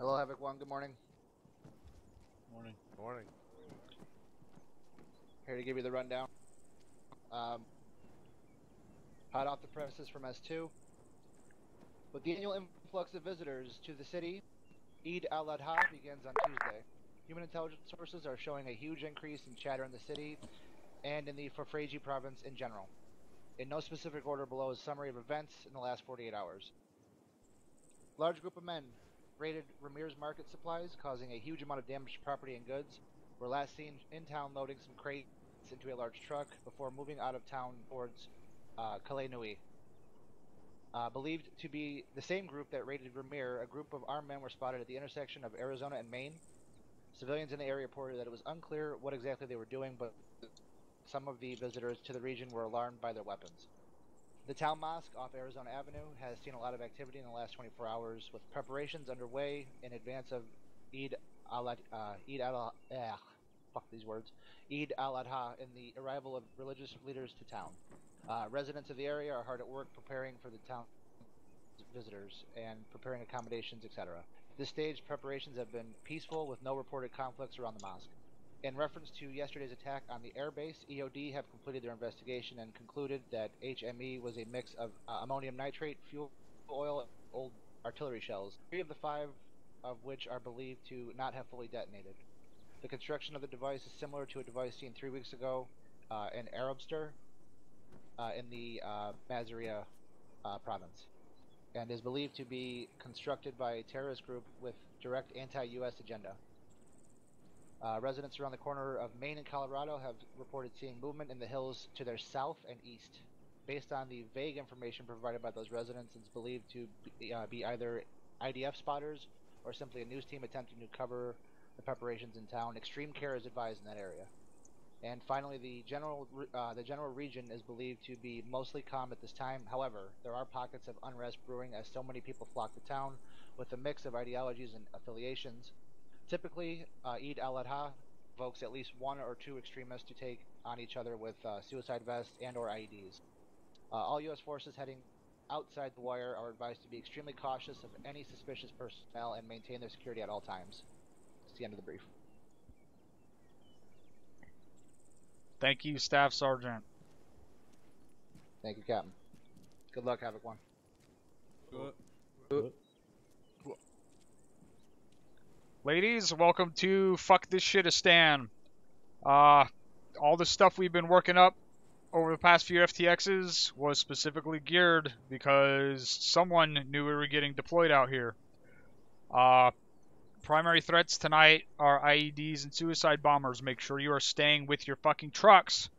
Hello, Havoc 1, good morning. Morning. Morning. Here to give you the rundown. Hot off the presses from S2. With the annual influx of visitors to the city, Eid al-Adha begins on Tuesday. Human intelligence sources are showing a huge increase in chatter in the city and in the Fafreji province in general. In no specific order below is a summary of events in the last 48 hours. Large group of men raided Ramir's market supplies, causing a huge amount of damage to property and goods. Were last seen in town loading some crates into a large truck before moving out of town towards Calais Nui. Believed to be the same group that raided Ramir, a group of armed men were spotted at the intersection of Arizona and Maine. Civilians in the area reported that it was unclear what exactly they were doing, but some of the visitors to the region were alarmed by their weapons. The town mosque off Arizona Avenue has seen a lot of activity in the last 24 hours, with preparations underway in advance of Eid al-Adha and the arrival of religious leaders to town. Residents of the area are hard at work preparing for the town visitors and preparing accommodations, etc. At this stage, preparations have been peaceful with no reported conflicts around the mosque. In reference to yesterday's attack on the airbase, EOD have completed their investigation and concluded that HME was a mix of ammonium nitrate, fuel oil, and old artillery shells, 3 of the 5 of which are believed to not have fully detonated. The construction of the device is similar to a device seen 3 weeks ago in Arabstir in the Mazaria province, and is believed to be constructed by a terrorist group with direct anti-U.S. agenda. Residents around the corner of Maine and Colorado have reported seeing movement in the hills to their south and east. Based on the vague information provided by those residents, it's believed to be either IDF spotters or simply a news team attempting to cover the preparations in town. Extreme care is advised in that area. And finally, the general region is believed to be mostly calm at this time. However, there are pockets of unrest brewing as so many people flock to town with a mix of ideologies and affiliations. Typically, Eid al-Adha evokes at least 1 or 2 extremists to take on each other with suicide vests and or IEDs. All U.S. forces heading outside the wire are advised to be extremely cautious of any suspicious personnel and maintain their security at all times. That's the end of the brief. Thank you, Staff Sergeant. Thank you, Captain. Good luck, Havoc 1. Good. Ladies, welcome to Fuck This Shitistan. All the stuff we've been working up over the past few FTXs was specifically geared because someone knew we were getting deployed out here. Primary threats tonight are IEDs and suicide bombers. Make sure you are staying with your fucking trucks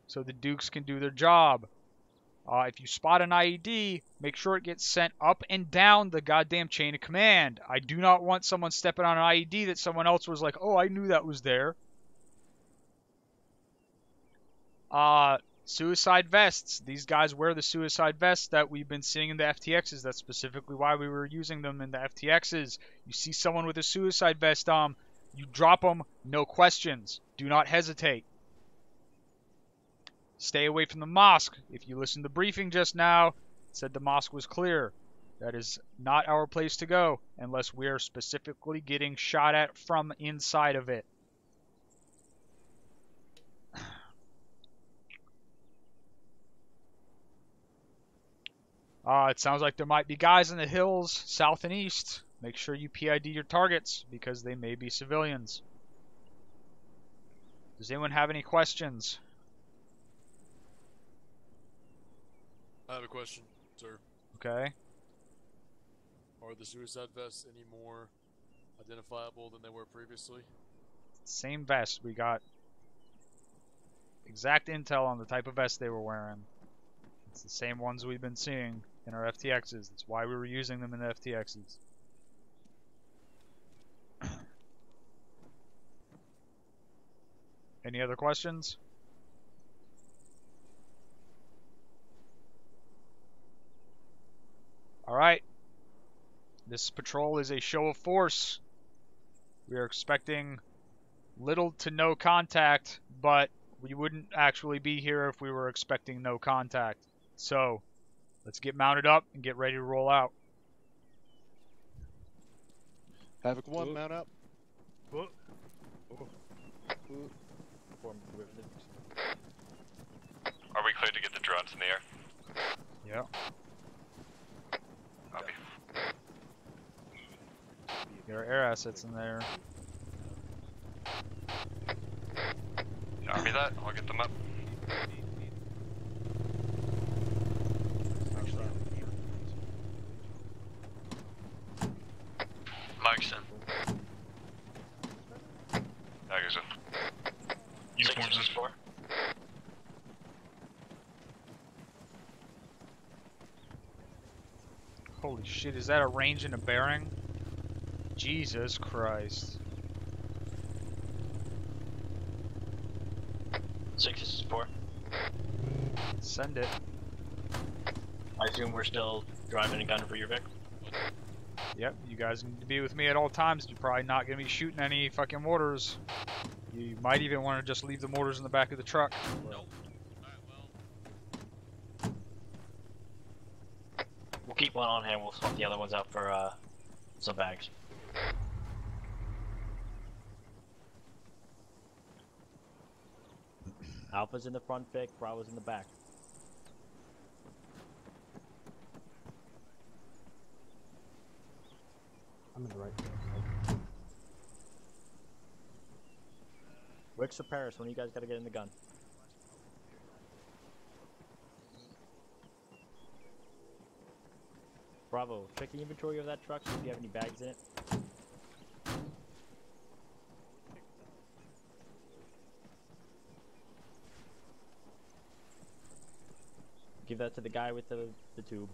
so the Dukes can do their job. If you spot an IED, make sure it gets sent up and down the goddamn chain of command. I do not want someone stepping on an IED that someone else was like, oh, I knew that was there. Suicide vests. These guys wear the suicide vests that we've been seeing in the FTXs. That's specifically why we were using them in the FTXs. You see someone with a suicide vest on, you drop them, no questions. Do not hesitate. Stay away from the mosque. If you listened to the briefing just now, it said the mosque was clear. That is not our place to go unless we are specifically getting shot at from inside of it. It sounds like there might be guys in the hills south and east. Make sure you PID your targets because they may be civilians. Does anyone have any questions? I have a question, sir. Okay. Are the suicide vests any more identifiable than they were previously? Same vest. We got exact intel on the type of vest they were wearing. It's the same ones we've been seeing in our FTXs. That's why we were using them in the FTXs. Any other questions? Alright. This patrol is a show of force. We are expecting little to no contact, but we wouldn't actually be here if we were expecting no contact. So, let's get mounted up and get ready to roll out. Havoc 1, mount up. Whoa. Are we clear to get the drones in the air? Yeah. Copy. Get our air assets in there. Copy that. I'll get them up. Marksmen. Daggers in. Uniforms is 4. Holy shit, is that a range and a bearing? Jesus Christ. 6 is 4. Send it. I assume we're still driving a gun for your Vic? Yep, you guys need to be with me at all times. You're probably not going to be shooting any fucking mortars. You might even want to just leave the mortars in the back of the truck. Nope. We'll keep one on hand, we'll swap the other ones out for some bags. Alpha's in the front, Vic, Bravo's in the back. I'm in the right. Wicks or Paris, when you guys gotta get in the gun? Bravo, check the inventory of that truck, see if you have any bags in it. Give that to the guy with the tube.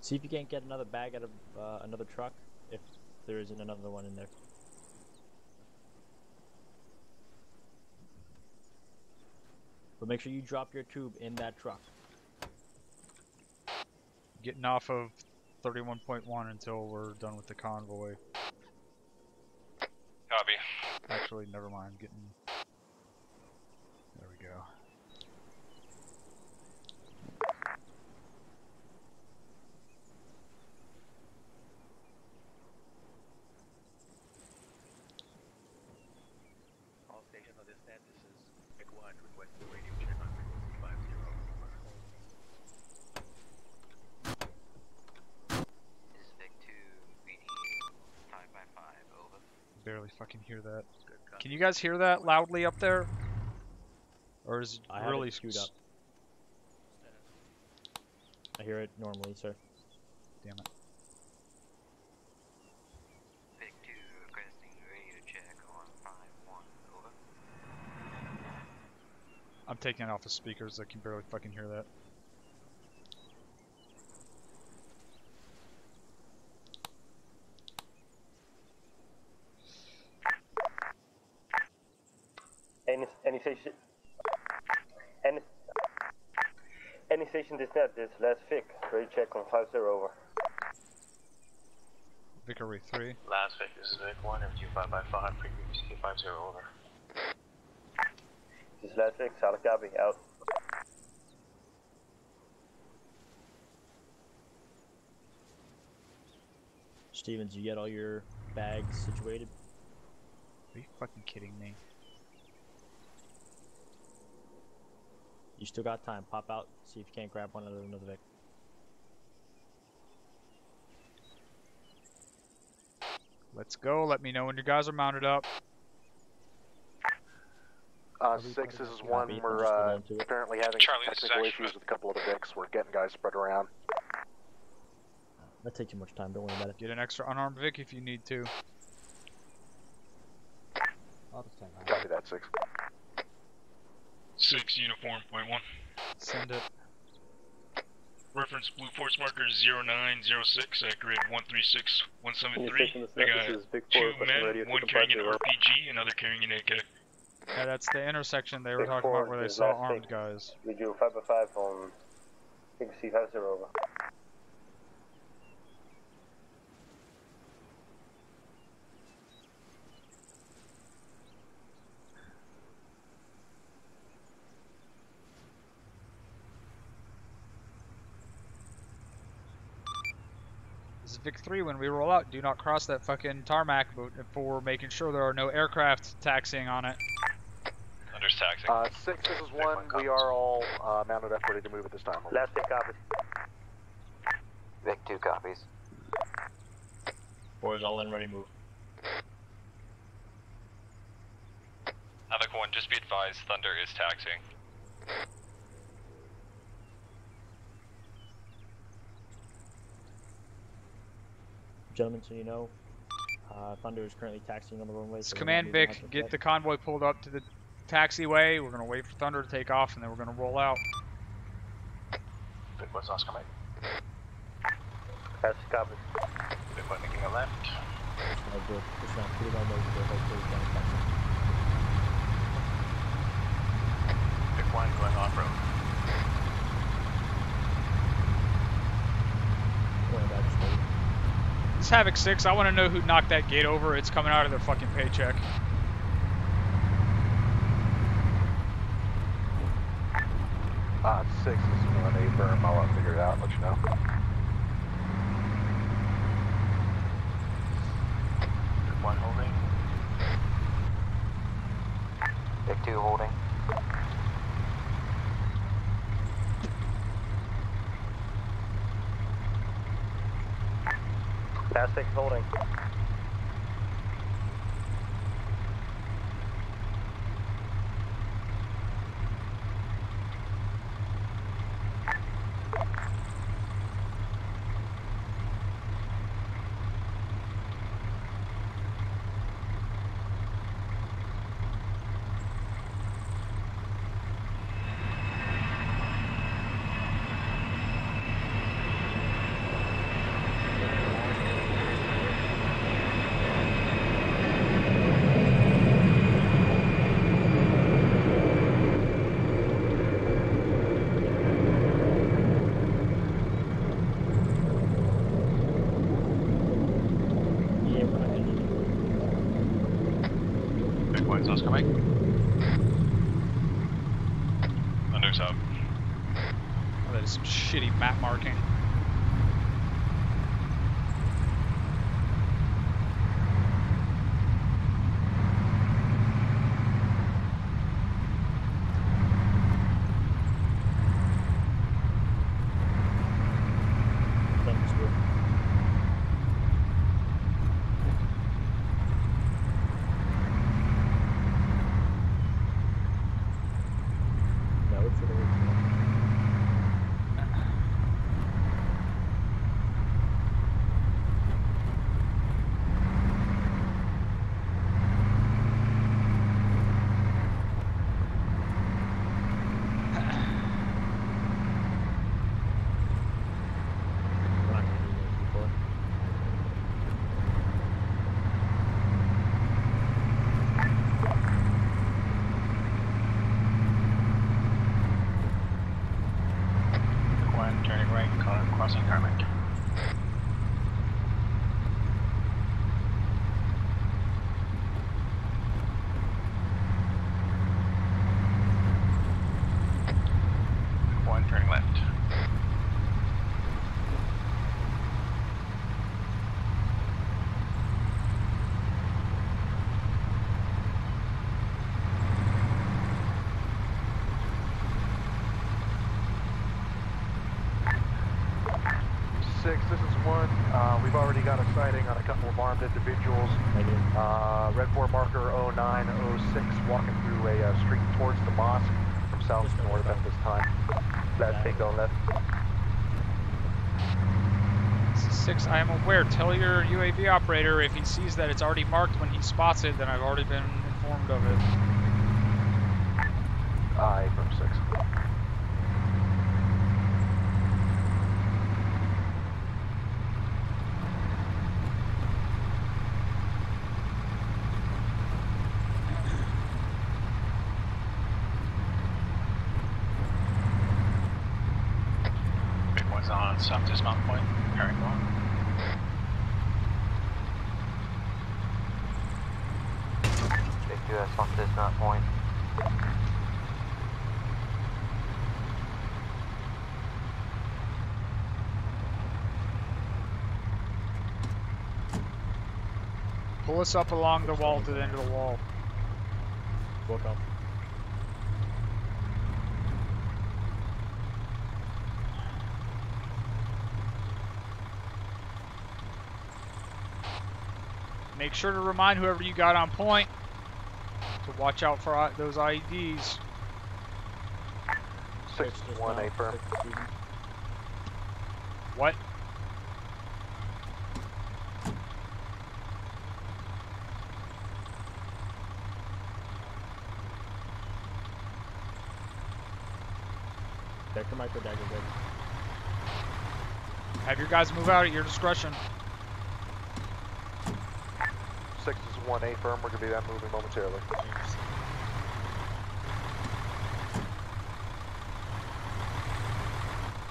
See if you can't get another bag out of another truck, if there isn't another one in there. But make sure you drop your tube in that truck. Getting off of 31.1 until we're done with the convoy. Copy. Actually, never mind. Getting... There we go. All stations on this net, this is Vic 1 requesting radio check on frequency 50. This is Vic 2, reading 5x5, over. Barely fucking hear that. Can you guys hear that loudly up there? Or is it I really have it skewed up. I hear it normally, sir. Damn it. Vic 2 requesting radio check on 5-1, over. I'm taking it off of speakers. I can barely fucking hear that. Any station this net, this last Vic, radio check on 50, over. Vickery 3. Last Vic, this is Vic 1, MQ 5x5, frequency 50, over. This is last Vic, solid copy, out. Stevens, you get all your bags situated? Are you fucking kidding me? You still got time. Pop out, see if you can't grab one out of another Vic. Let's go. Let me know when you guys are mounted up. 6, this is 1. We're apparently having technical issues with a couple of the Vics. We're getting guys spread around. That takes too much time. Don't worry about it. Get an extra unarmed Vic if you need to. I'll just stand by. Copy that, 6. 6 uniform, .1. Send it. Reference Blue Force marker 0906 at grid 136173. I got 2 men, 1 carrying an RPG, another carrying an AK. Yeah, that's the intersection they were talking about where they saw armed guys. We do 5x5 on frequency 50, over. This is Vic 3. When we roll out, do not cross that fucking tarmac before making sure there are no aircraft taxiing on it. Thunder's taxing. 6, this is 1. We are all mounted up, ready to move at this time. Last Vic copies. Vic 2 copies. 4 is all in, ready to move. Vic 1, just be advised, Thunder is taxiing. Gentlemen, so you know, Thunder is currently taxiing on the runway. So Command Vic, get the convoy pulled up to the taxiway. We're going to wait for Thunder to take off, and then we're going to roll out. Vic 1's Oscar Mike. Last copies. Vic 1 making a left. Vic 1 going off-road. This Havoc 6, I want to know who knocked that gate over. It's coming out of their fucking paycheck. Six is on a berm. I'll figure it out. Let you know. Vic 1 holding. Vic 2 holding. Last 6 holding. Oscar Mike. Thunder's out. Oh, that is some shitty map marking. This is 1. We've already got a sighting on a couple of armed individuals. Red 4 marker 0906 walking through a street towards the mosque from south to north at this time. Last take on left. This is 6, I am aware. Tell your UAV operator if he sees that it's already marked when he spots it, then I've already been informed of it. Aye, from 6. On south dismount point, carrying on. Big 2 has on dismount point. Pull us up along the wall to the end of the wall. We'll come. Make sure to remind whoever you got on point to watch out for those IEDs. 6-1, A firm. What? Vector micro dagger good. Have your guys move out at your discretion. 6-1, A firm. We're going to be moving momentarily.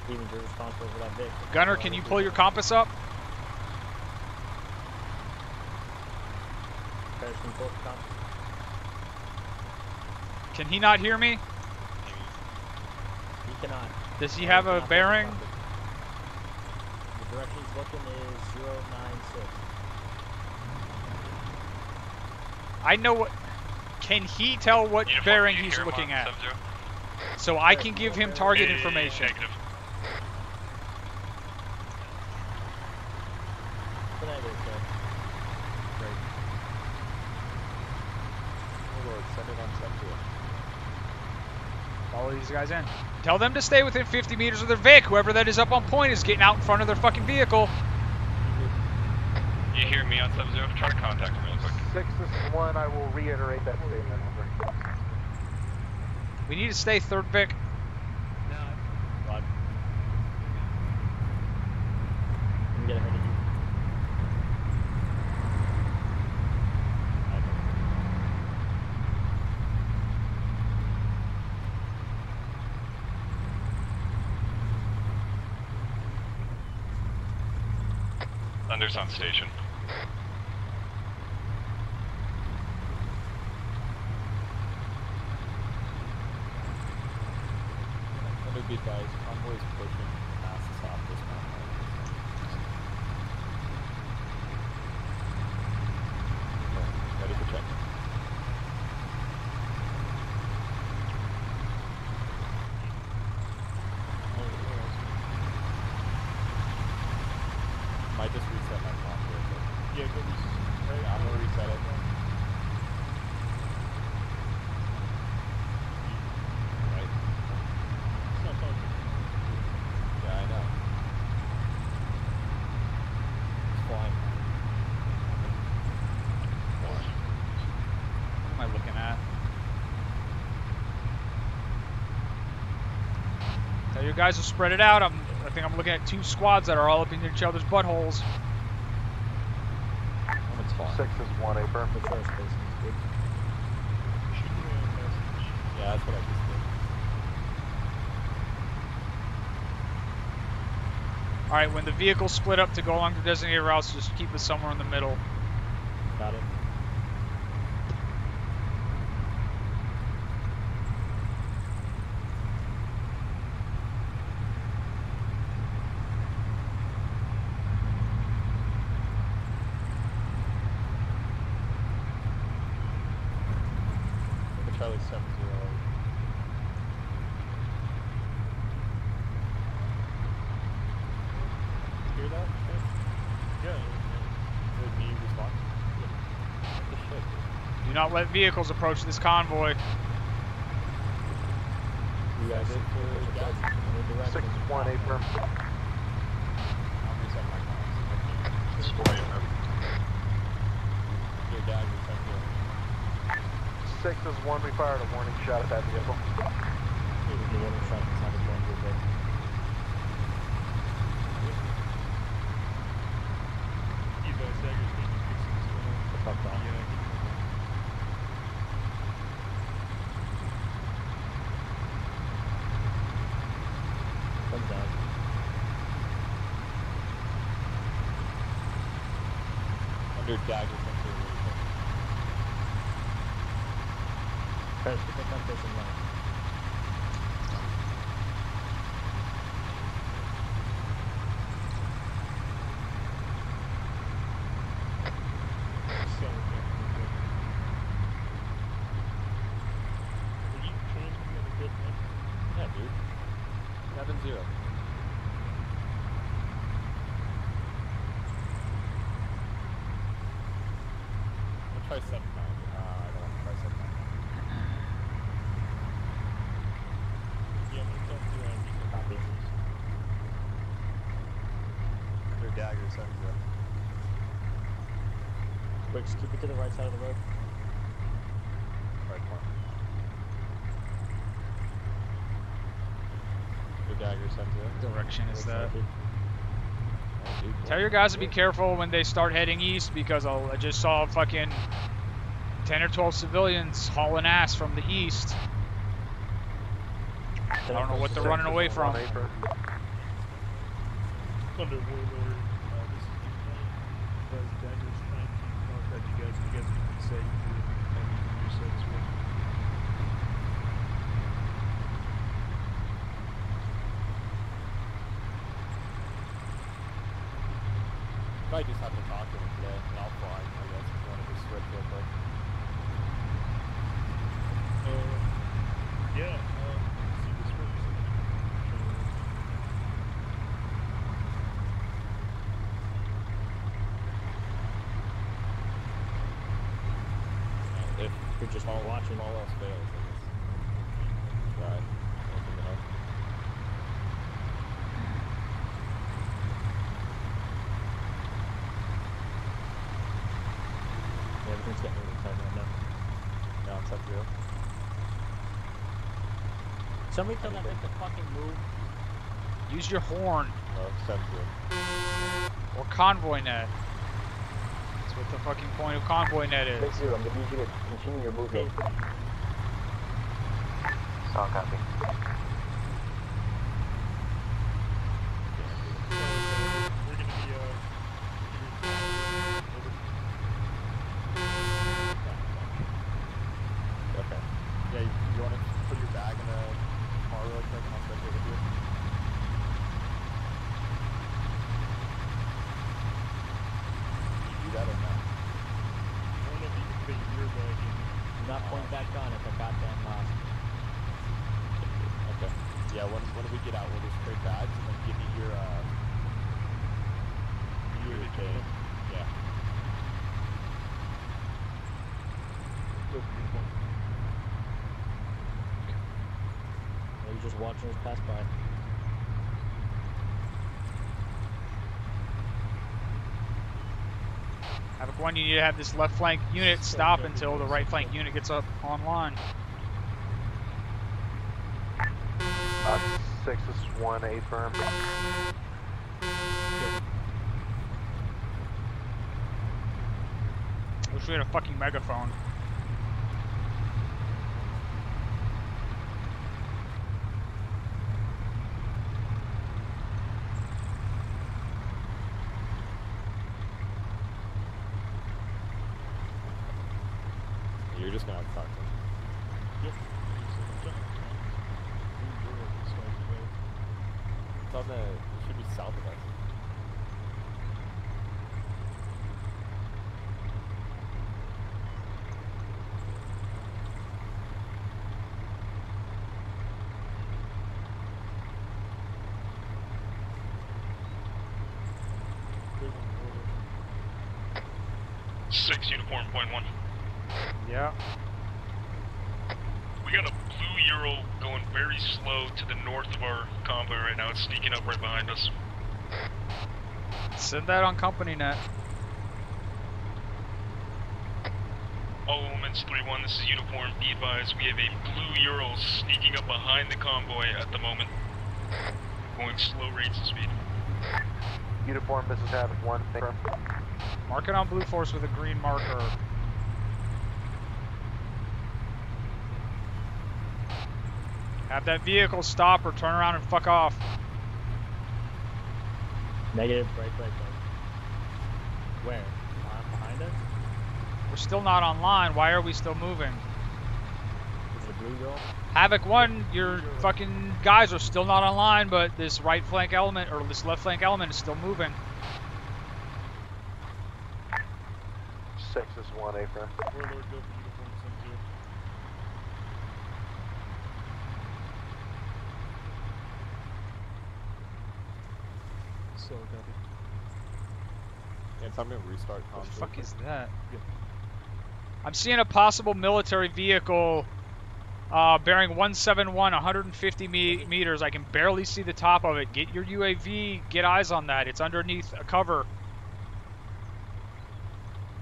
Stevens, you're responsible for that Vic. Gunner, can you pull your compass up? Paris, can you pull up the compass? Can he not hear me? He cannot. Does he have a bearing? The direction he's looking is 096. I know what... Can he tell what bearing he's looking at? So I can give him target information. Negative. Follow these guys in. Tell them to stay within 50 meters of their Vic. Whoever that is up on point is getting out in front of their fucking vehicle. You hear me on sub-zero? Try to contact him real quick. 6, this is 1. I will reiterate that statement. We need to stay third Vic. No. What? Let me get ahead of you. Thunder's on station. Under be advised, Convoy's pushing past us off this mountain. Ready for check. Might just reset my clock here. Yeah, good. I'm gonna reset it. Right. It's not talking. Yeah, I know. It's flying. What am I looking at? Tell you guys to spread it out. I think I'm looking at 2 squads that are all up in each other's buttholes. It's fine. 6-1, A firm. The first space is good. Yeah, that's what I just did. Alright, when the vehicles split up to go along the designated routes, just keep it somewhere in the middle. Got it. Charlie 7-0. Hear that? Yeah. Did me respond? What the shit? Do not let vehicles approach this convoy. You guys did for gas? 6-1, A firm. I'll reset my comms. Display. Your dad reset here. 6-1, we fired a warning shot at that vehicle. It was the warning shot that sounded going good there. The fuck off. Comes down. Under dagger sensor. Paris, get the compass and run. So try 790. I don't want to try 790. Yeah, I'm gonna talk to recent Copy. Their daggers, I'm good. Quick, just keep it to the right side of the road. Right point. Their daggers, I'm good. Direction is that? Oh, dude, Tell your guys to be careful when they start heading east because I just saw fucking 10 or 12 civilians hauling ass from the east. I don't know what they're running away from. Thunder Warlord, this is the daggers trying to contact you guys. You guys can say you said as well. Might just have to talk to him today, and I'll fly, I guess, if you want to just switch real quick. Yeah, see this first. If You're just watching. all else fails, I guess. Right. Open it up. Yeah, everything's getting really tight right now. Now it's up to you. Somebody tell that thing to fucking move. Use your horn No, it's up to you. or convoy net. That's what the fucking point of convoy net is. 6-0, I'm gonna need you to continue your movement. Solid copy. We're gonna be Okay. Yeah, you want to put your bag in the car real quick and I'll switch it with you? Can you do that or not? I don't know if you can fit your bag in. Do not point back on at the goddamn mosque. Okay. Yeah, when we get out, we'll just trade bags and then give me your thing. Yeah. Maybe just watching us pass by. Havoc 1, you need to have this left flank unit stop until the right flank unit gets up online. 6, this is 1, 8 firm. Wish we had a fucking megaphone. You're just gonna have to talk to him. Yep. It's on the, it should be south of us. Six uniform point one. Yeah. We got a blue Euro going very slow to the north of our convoy right now. It's sneaking up right behind us. Send that on company net. All elements 3-1, this is uniform. Be advised, we have a blue Euro sneaking up behind the convoy at the moment. Going slow rates of speed. Uniform, this is Havoc 1, firm. Mark it on Blue Force with a green marker. Have that vehicle stop or turn around and fuck off. Negative, break. Where? Behind us? We're still not online. Why are we still moving? Is it a blue girl? Havoc 1, your fucking guys are still not online, but this right flank element, or this left flank element is still moving. 6, this is 1, 8 firm. Warlord, go for uniform 7-0. So copy. Yeah, tell me to restart What comms. the fuck is that? Yep. I'm seeing a possible military vehicle bearing 171, 150 meters. I can barely see the top of it. Get your UAV, get eyes on that. It's underneath a cover.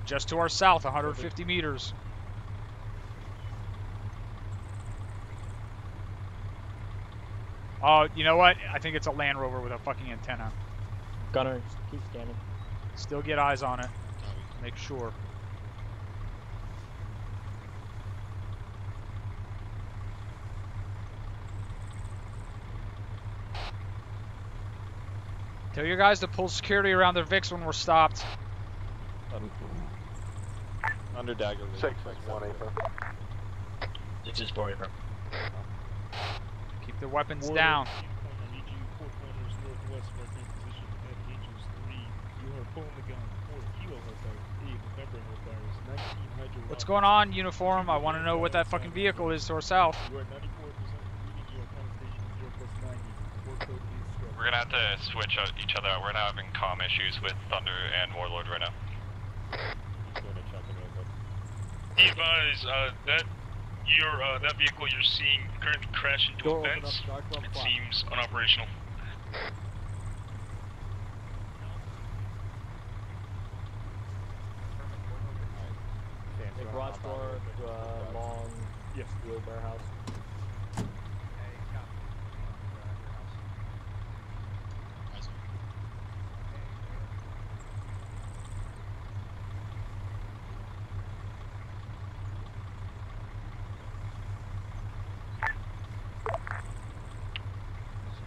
Just to our south, 150 meters. Oh, you know what? I think it's a Land Rover with a fucking antenna. Gunner, keep scanning. Still get eyes on it. Make sure. Tell your guys to pull security around their VIX when we're stopped. Under dagger. 6-1 April. 6-4 April. Keep their weapons down. I need you 4 kilometers northwest of our current position at Angels 3. You are pulling the gun. 4 kilo hellfire. 8 November hellfires. 19 hydro. What's going on, uniform? I want to know what that fucking vehicle is to our south. You are 94% reading your conversation 0+90. Code is We're gonna have to switch each other out. We're not having comm issues with Thunder and Warlord right now. Be advised, that vehicle you're seeing currently crash into a fence. It seems unoperational. A garage door, long, steel warehouse.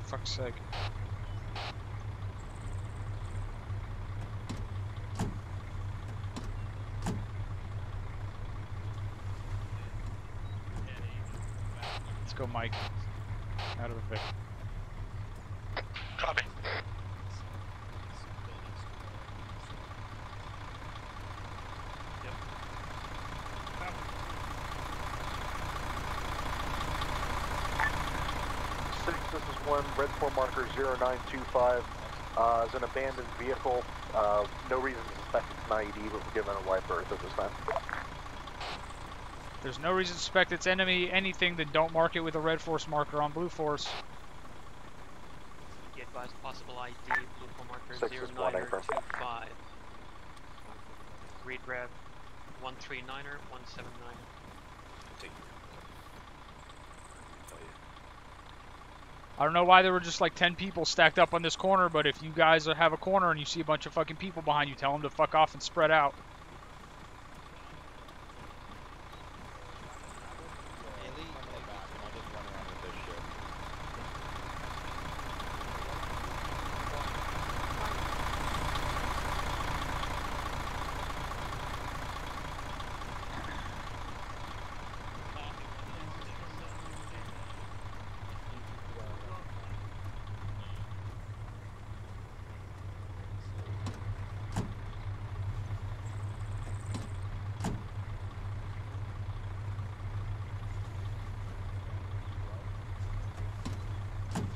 For fuck's sake. Let's go, Mike. Out of the Vic. Copy. This is 1, red 4 marker 0925, is an abandoned vehicle. No reason to suspect it's an IED, but we're given a live berth at this time. There's no reason to suspect it's anything, then don't mark it with a red force marker on blue force. Be advised, possible ID, blue force marker 0925. Read rev 139er 179. I don't know why there were just like 10 people stacked up on this corner, but if you guys have a corner and you see a bunch of fucking people behind you, tell them to fuck off and spread out.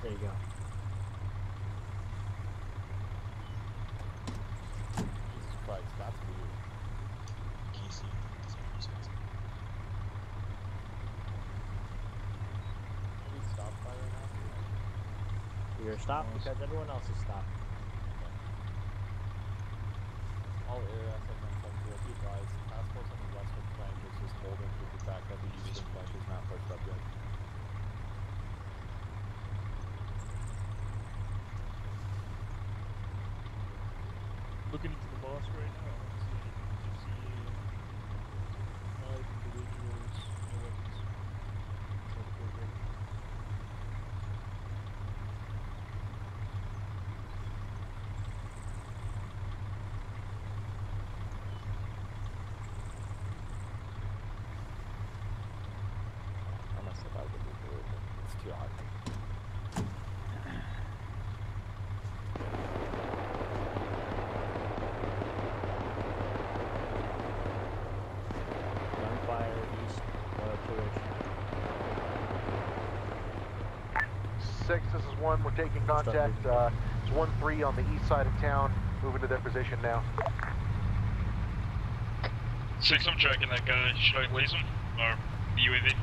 There you go. Jesus Christ, that's weird. Are we stopped by right now? You're stopped because everyone else is stopped. All area segments are be advised. Task force on the western flank is just holding to the fact that the eastern flank is not pushed up yet. looking into the mosque right now. Just see 5 individuals, no weapons. I must have had it. It's too hot. This is 1, we're taking contact. It's 1-3 on the east side of town, moving to their position now. 6-1, 6, I'm tracking that guy. Should I laze him? Or the UAV?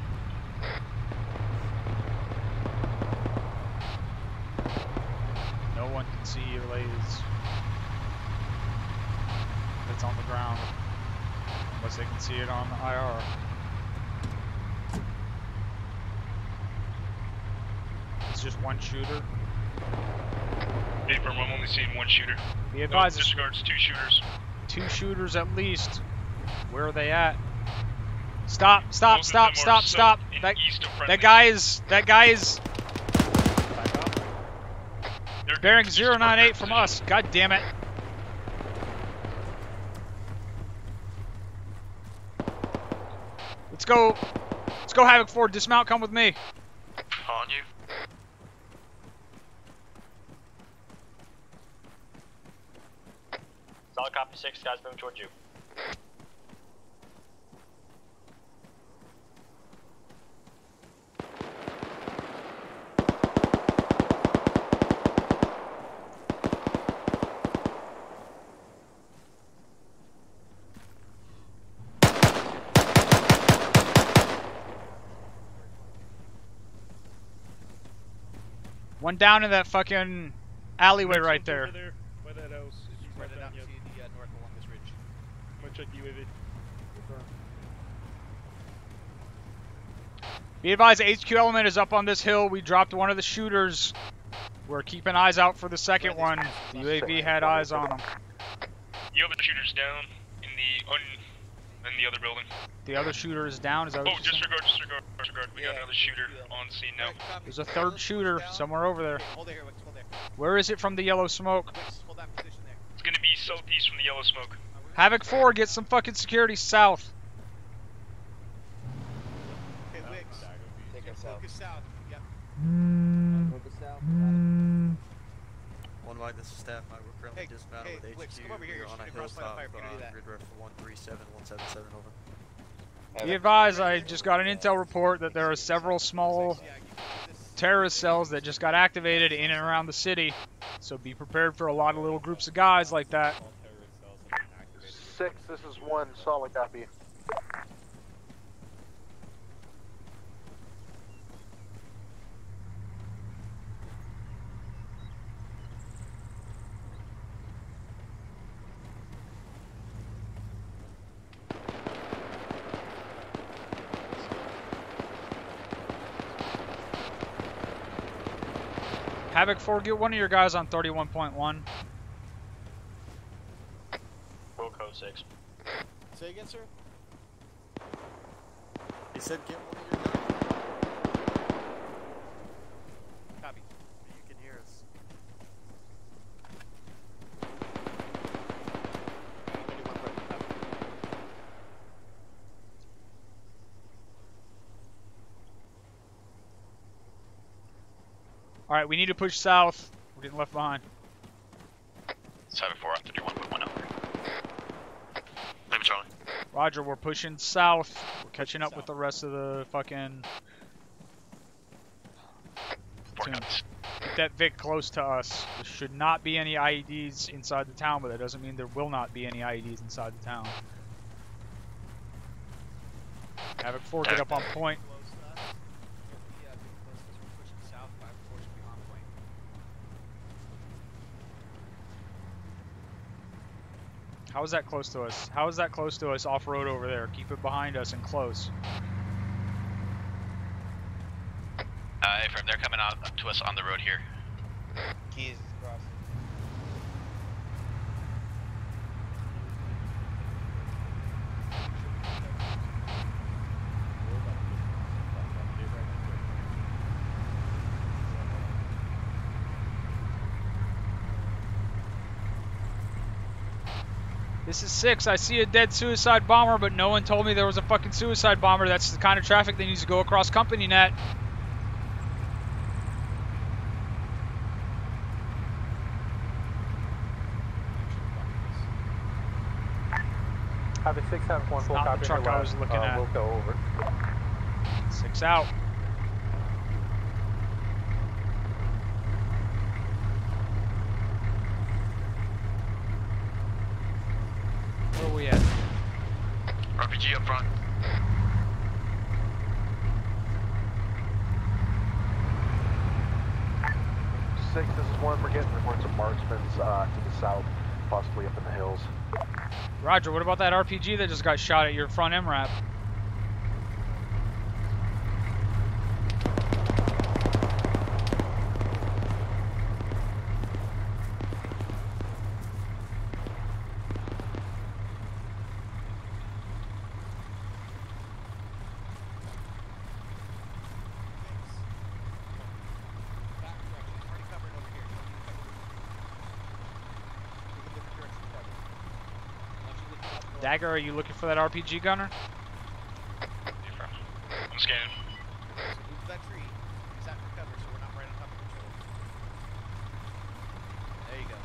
No one can see your lays. That's on the ground. Unless they can see it on the IR. It's just one shooter. Paper, I'm only seeing one shooter. Be advised. No, disregards 2 shooters. 2 shooters at least. Where are they at? Stop! Stop! Stop! Stop! Stop! That guy is. Bearing 098 from us. God damn it! Let's go. Let's go, Havoc 4. Dismount. Come with me. On you. Solid copy 6, guys moving towards you. One down in that fucking alleyway right there. Over there, by that house. He's Right not out down to yet. the north along this ridge. I'm gonna check the UAV. Be advised, the HQ element is up on this hill. We dropped one of the shooters. We're keeping eyes out for the second one. The UAV had eyes on him. The other shooter's down in the other building. The other shooter is down. Is that what Oh, you said? disregard. We got another shooter on scene now. There's a third shooter somewhere over there. Hold it here, Wicks, hold there. Where is it from the yellow smoke? Wicks, hold that position there. It's gonna be southeast from the yellow smoke. Havoc 4, get some fucking security south. Okay, Wicks. Take us out. Focus south. Yep. Focus south. One wide, this is staff. We're currently dismounted with HQ. Wicks, come over here. We're You're on a shooting across line of hilltop, fire. If you can do that. grid ref 137177, over. Be advised, I just got an intel report that there are several small terrorist cells that just got activated in and around the city. So be prepared for a lot of little groups of guys like that. 6, this is 1, solid copy. Havoc 4, get one of your guys on 31.1. Roll code 6. Say again, sir? He said get one of your guys. Copy. You can hear us. Alright, we need to push south. We're getting left behind. 7-4 after 31.1 over. Leave it, Charlie. Roger, we're pushing south. We're catching up with the rest of the fucking... Keep that Vic close to us. There should not be any IEDs inside the town, but that doesn't mean there will not be any IEDs inside the town. Havoc 4, get up on point. How is that close to us? How is that close to us off-road over there? Keep it behind us and close. From they're coming out to us on the road here. Keys crossing. This is 6. I see a dead suicide bomber, but no one told me there was a fucking suicide bomber. That's the kind of traffic that needs to go across company net. Have a 6, have 1, full Not copy. the truck I was looking at. We'll go over. 6 out. Where are we at? We're RPG up front. 6, this is 1. We're getting reports of marksmen to the south, possibly up in the hills. Roger, what about that RPG that just got shot at your front MRAP? Dagger, are you looking for that RPG gunner? I'm scanning. So move that tree. He's out for cover, so we're not right on top of each other. There you go.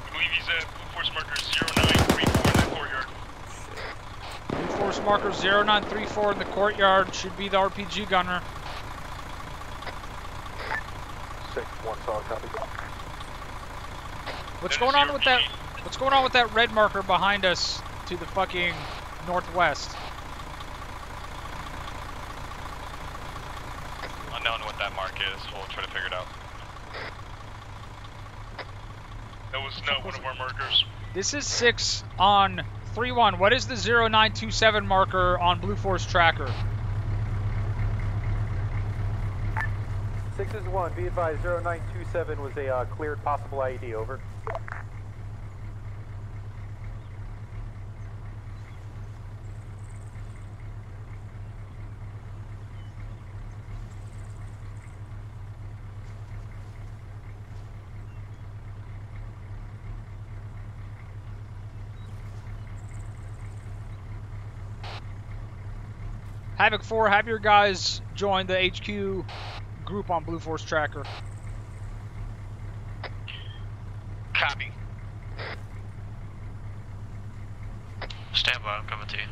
I believe he's at Blue Force marker 0934 in the courtyard. Blue Force marker 0934 in the courtyard should be the RPG gunner. 6-1 solid copy. What's going on with that? What's going on with that red marker behind us to the fucking northwest? Unknown what that mark is. We'll try to figure it out. That was not one of our markers. This is 6 on 3-1. What is the 0927 marker on Blue Force tracker? 6 is 1. Be advised, 0927 was a cleared possible IED. Over. Havoc 4, have your guys join the HQ group on Blue Force tracker. Copy. Stand by, I'm coming to you.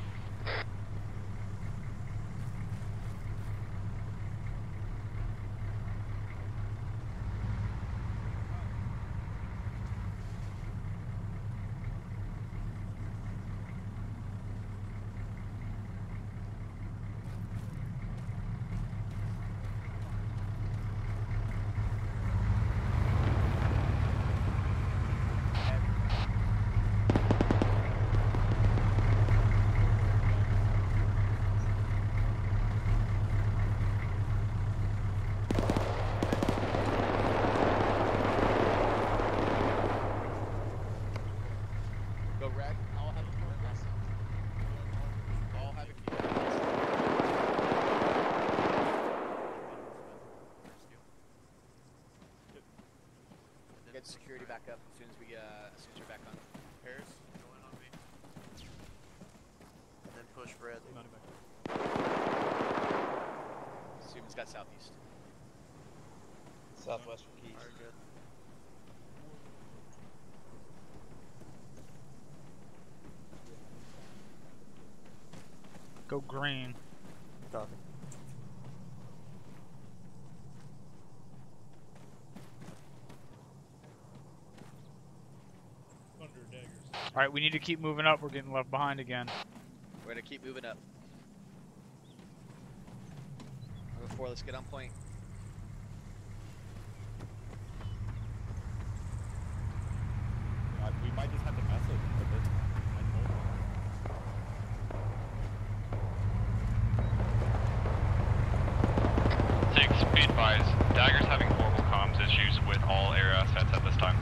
Security back up as soon as you're back on. Harris, go in on me. And then push red. Assume it's got southeast. Southwest for keys. Alright, good. Go green. Copy. Alright, we need to keep moving up. We're getting left behind again. We're gonna keep moving up. Number 4, let's get on point. We might just have to mess it a bit. Six, be advised, Dagger's having horrible comms issues with all air assets at this time.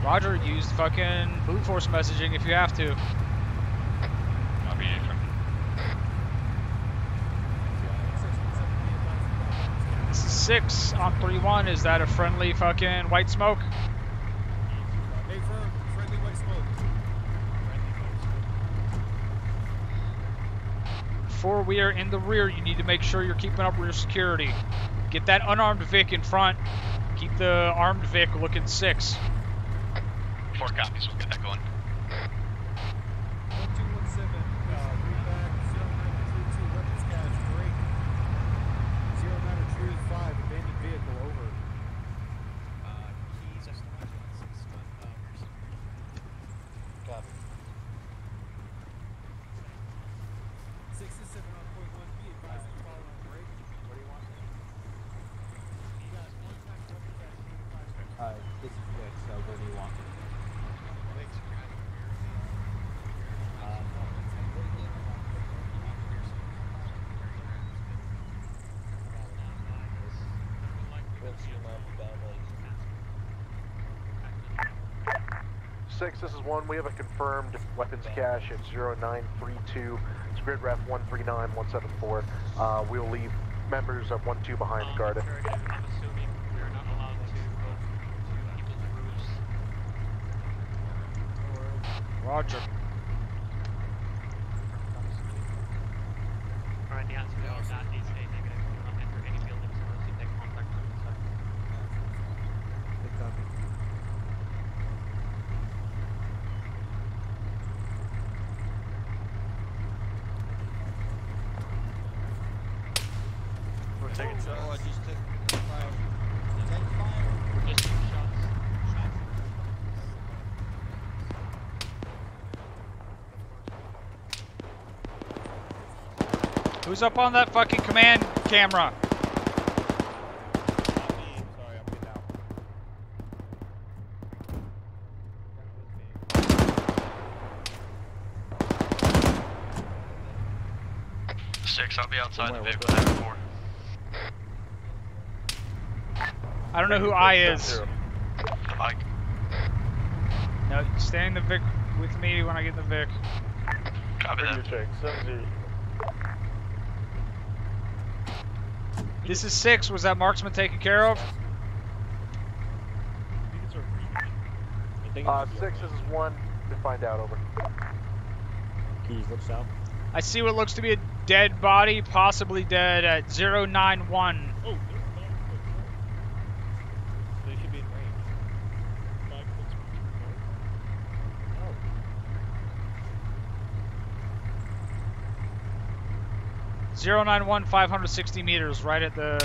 Roger, use fucking Blue Force messaging if you have to. I'll be different. This is 6 on 3-1. Is that a friendly fucking white smoke? Hey, firm, friendly white smoke. Before we are in the rear, you need to make sure you're keeping up rear security. Get that unarmed Vic in front. Keep the armed Vic looking 6. 4 copies, we'll get that going. 1217. This is Vic, so where do you want me? Six, this is 1. We have a confirmed weapons cache at 0932. It's grid ref 139174. We'll leave members of 1-2 behind to guard it. I'm assuming you're not allowed to people cruise. Roger. Alright, the answer to that is a negative. Do not enter any buildings unless you take contact from inside. Good copy. We're taking shots. Oh, I just took fire. Take fire. Just shots. Who's up on that fucking command camera? Not me. Sorry, I'm getting out. 6, I'll be outside the vehicle at 4. I don't know who I is. Mike. No, stay in the Vic with me when I get in the Vic. Copy that. Check, 70. This is 6. Was that Marksman taken care of? 6, this is 1. To find out, over. Keys, look south. I see what looks to be a dead body, possibly dead at 091. Oh, they're not in control. They should be in range. 5 clicks per Oh. 091, 560 meters, right at the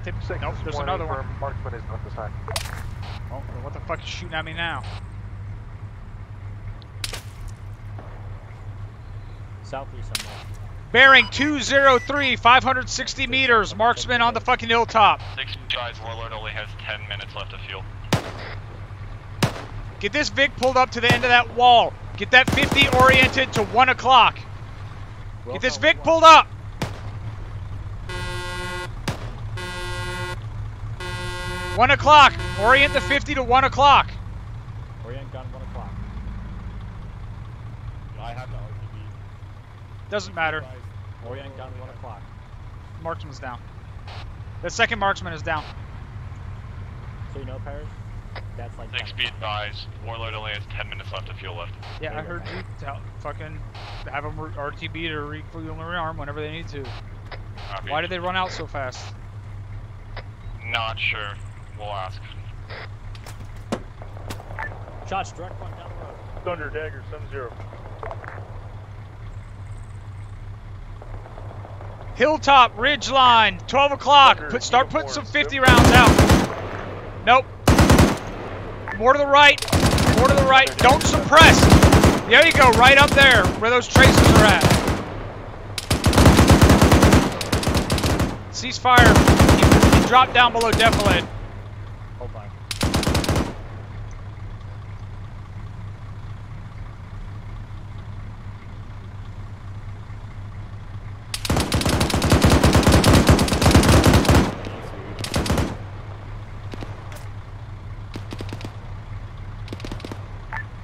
tip. 6, Nope, there's another one. Marksman is not this time. Oh, what the fuck is shooting at me now? Southeast somewhere. Bearing 203, 560 meters. Marksman on the fucking hilltop. 6 guys, Warlord only has 10 minutes left of fuel. Get this Vic pulled up to the end of that wall. Get that 50 oriented to 1 o'clock. Get this Vic pulled up. One o'clock. Orient the 50 to 1 o'clock. Orient gun 1 o'clock. I have the RTB. Doesn't matter. Orient gun 1 o'clock. Marksman's down. The second marksman is down. So you know, Paris? That's like 6, be advised. Warlord only has 10 minutes left of fuel left. Yeah, I heard you fucking have them RTB to refuel and rearm whenever they need to. Copy. Why did they run out so fast? Not sure. We'll ask. Shots direct front down the road. Thunder Dagger 70. Hilltop, ridge line, 12 o'clock. Start putting some 50 rounds out. Nope. More to the right. More to the right. Don't suppress. There you go, right up there where those traces are at. Ceasefire. He dropped down below defilade. Hold fire.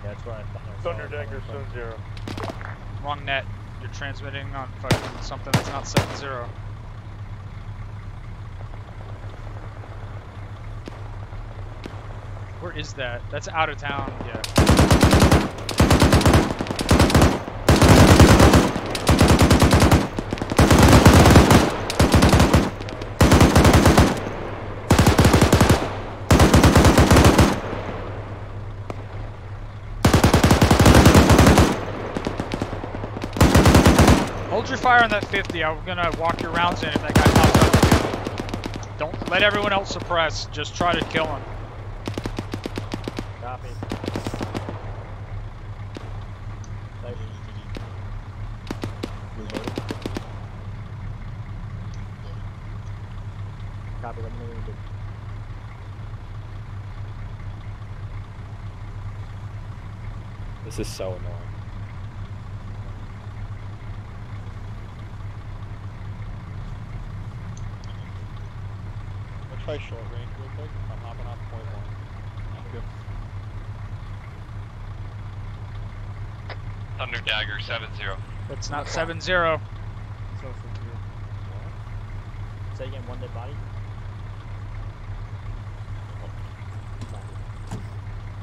That's where I thought I saw Thunder it. Dagger 70. Wrong net. You're transmitting on fucking something that's not 7-0. Where is that? That's out of town. Yeah. Hold your fire on that 50. I'm gonna walk your rounds in if that guy pops up. Don't let everyone else suppress. Just try to kill him. Copy. Reloading. Copy, let me know when you're good. This is so annoying. Let's try short range real quick. I'm hopping off point 1. Thank you. Thunder Dagger 7-0. That's not 7-0. It's also 0. Say again, one dead body?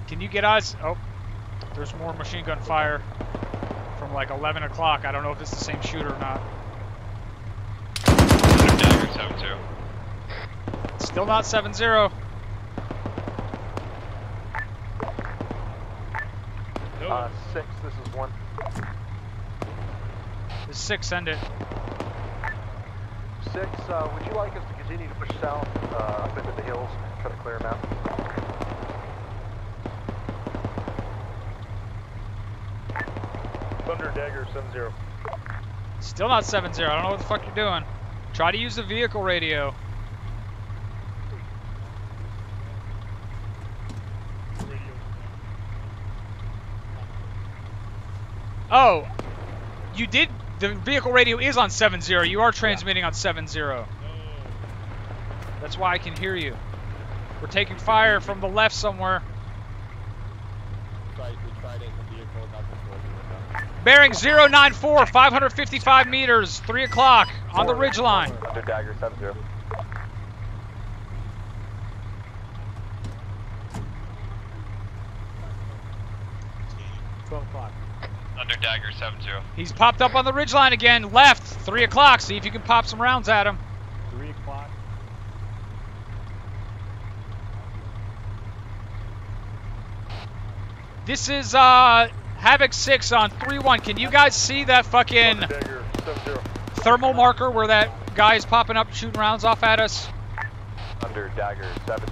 Can you get us? Oh, there's more machine gun fire from like 11 o'clock. I don't know if it's the same shooter or not. Thunder Dagger 7-0. Still not 7-0. No. 6, this is 1. This is 6, send it. 6, would you like us to continue to push south up into the hills, try to clear them out? Thunder Dagger 7-0. Still not 7-0. I don't know what the fuck you're doing. Try to use the vehicle radio. Oh, you did. The vehicle radio is on 7-0. You are transmitting on 7-0. That's why I can hear you. We're taking fire from the left somewhere. We tried it in the vehicle, nothing's working. Bearing 094, 555 meters, 3 o'clock on the ridge line. Thunder Dagger 7-0. Thunder Dagger 7-0. He's popped up on the ridge line again, left, 3 o'clock. See if you can pop some rounds at him. 3 o'clock. This is Havoc 6 on 3-1. Can you guys see that fucking thermal marker where that guy is popping up shooting rounds off at us? Thunder Dagger 7-0.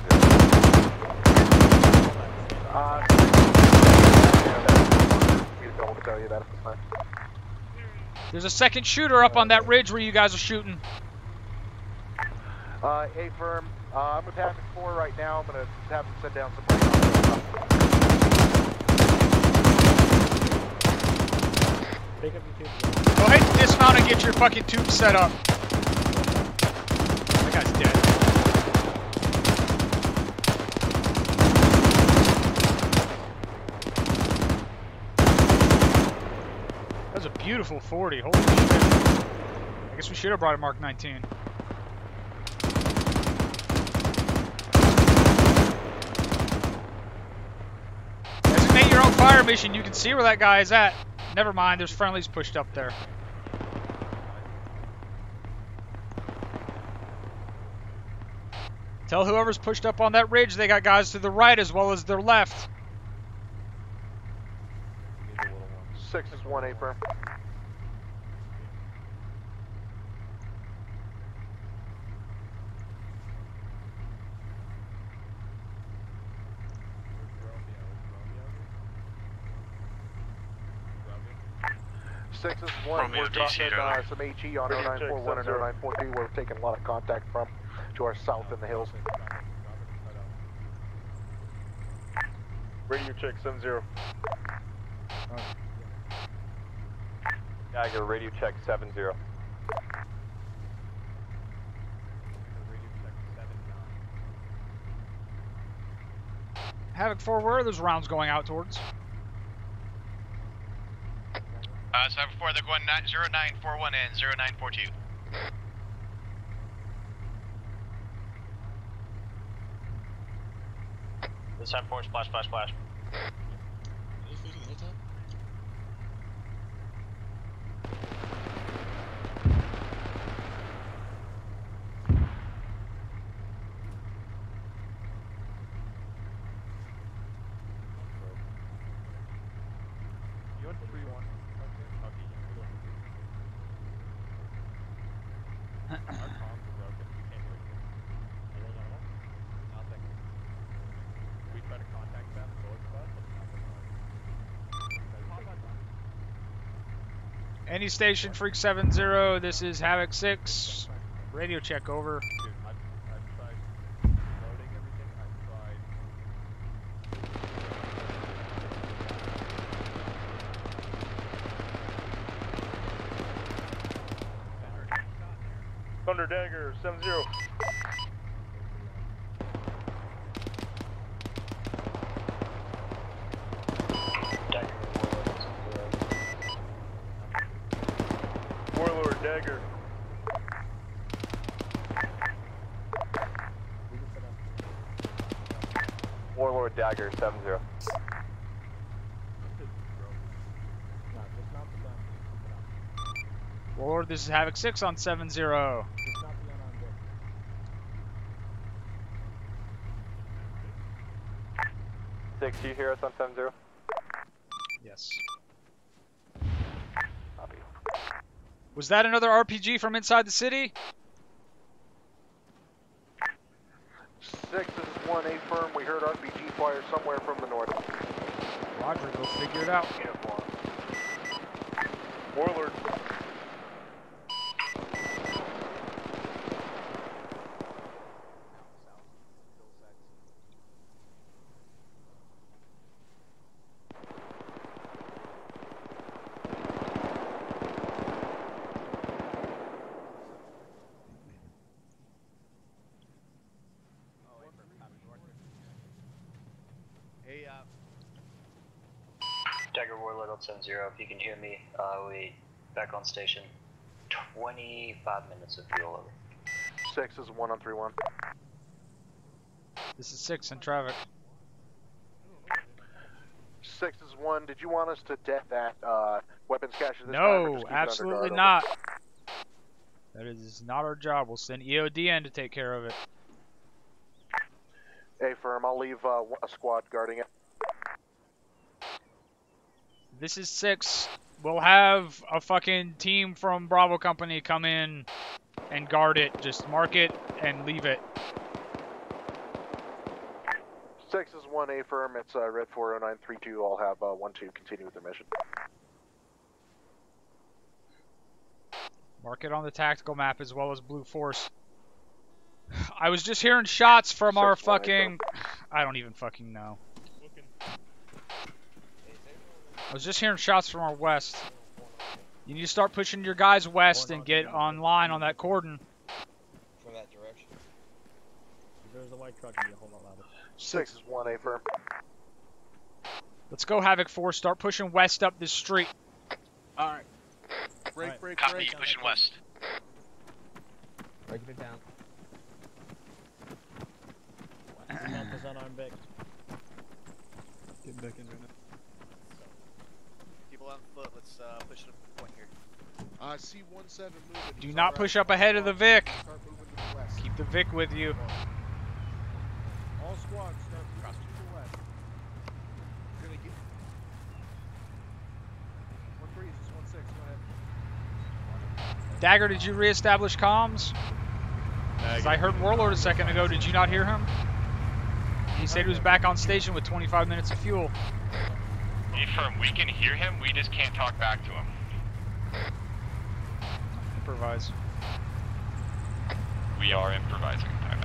Don't tell you that at the time. There's a second shooter up on that ridge where you guys are shooting. A-firm, I'm with Havoc 4 right now. I'm going to have him send down some. Go ahead and dismount and get your fucking tube set up. That guy's dead. That was a beautiful 40. Holy shit. I guess we should have brought a Mark 19. Designate your own fire mission. You can see where that guy is at. Never mind, there's friendlies pushed up there. Tell whoever's pushed up on that ridge they got guys to the right as well as their left. 6 is 1, A-firm. Six is 1. We're dropping some HE on 0941 and 0942. We're taking a lot of contact from to our south in the hills. Radio check 7-0. Dagger, radio check 7-0. Havoc 4, where are those rounds going out towards? So Havoc 4, they're going 0941 and 0942. This time 4, splash, splash, splash. You went 3-1. Our comms are broken. We can't do anything. Nothing. We try to contact them, both of us, and nothing. Any station, Freak 70, this is Havoc 6. Radio check over. Dude, I've tried loading everything. I've tried. under Dagger, 7-0. Warlord Dagger. Warlord Dagger, 7-0. Warlord, this is Havoc 6 on 7-0. 6, do you hear us on 7-0? Yes. Copy. Was that another RPG from inside the city? 6, this is 1-8 firm. We heard RPG fire somewhere from the north. Roger, go figure it out. Warlord. Hey, Dagger Warlord on 7-0, if you can hear me, we back on station. 25 minutes of fuel over. 6 is 1 on 3-1. This is 6 in traffic. 6 is 1. Did you want us to death that weapons cache this time? Or No, just keep it absolutely under guard not. That is not our job. We'll send EOD in to take care of it. Hey, firm, I'll leave a squad guarding it. This is 6. We'll have a fucking team from Bravo Company come in and guard it. Just mark it and leave it. 6 is 1A firm. It's Red 40932. I'll have 1-2 continue with their mission. Mark it on the tactical map as well as Blue Force. I was just hearing shots from our fucking... I don't even fucking know. I was just hearing shots from our west. You need to start pushing your guys west and get online on that cordon. From that direction. If there's a white truck, it'd be a whole lot louder. 6 is 1A firm. Let's go, Havoc 4. Start pushing west up this street. Alright. Break. Copy, pushing west. Breaking it down. Is unarmed Vic. Getting back in right now. people on foot, let's push it up to the point here. C-17 moving. Do not push up ahead of the Vic. Keep the Vic with you. All squads start moving to the west. We're gonna get 1-3, this is 1-6, go ahead. Dagger, did you reestablish comms? Because I heard Warlord a second ago. Did you not hear him? He said he was back on station with 25 minutes of fuel. Affirm, we can hear him, we just can't talk back to him. Improvise. We are improvising. I know.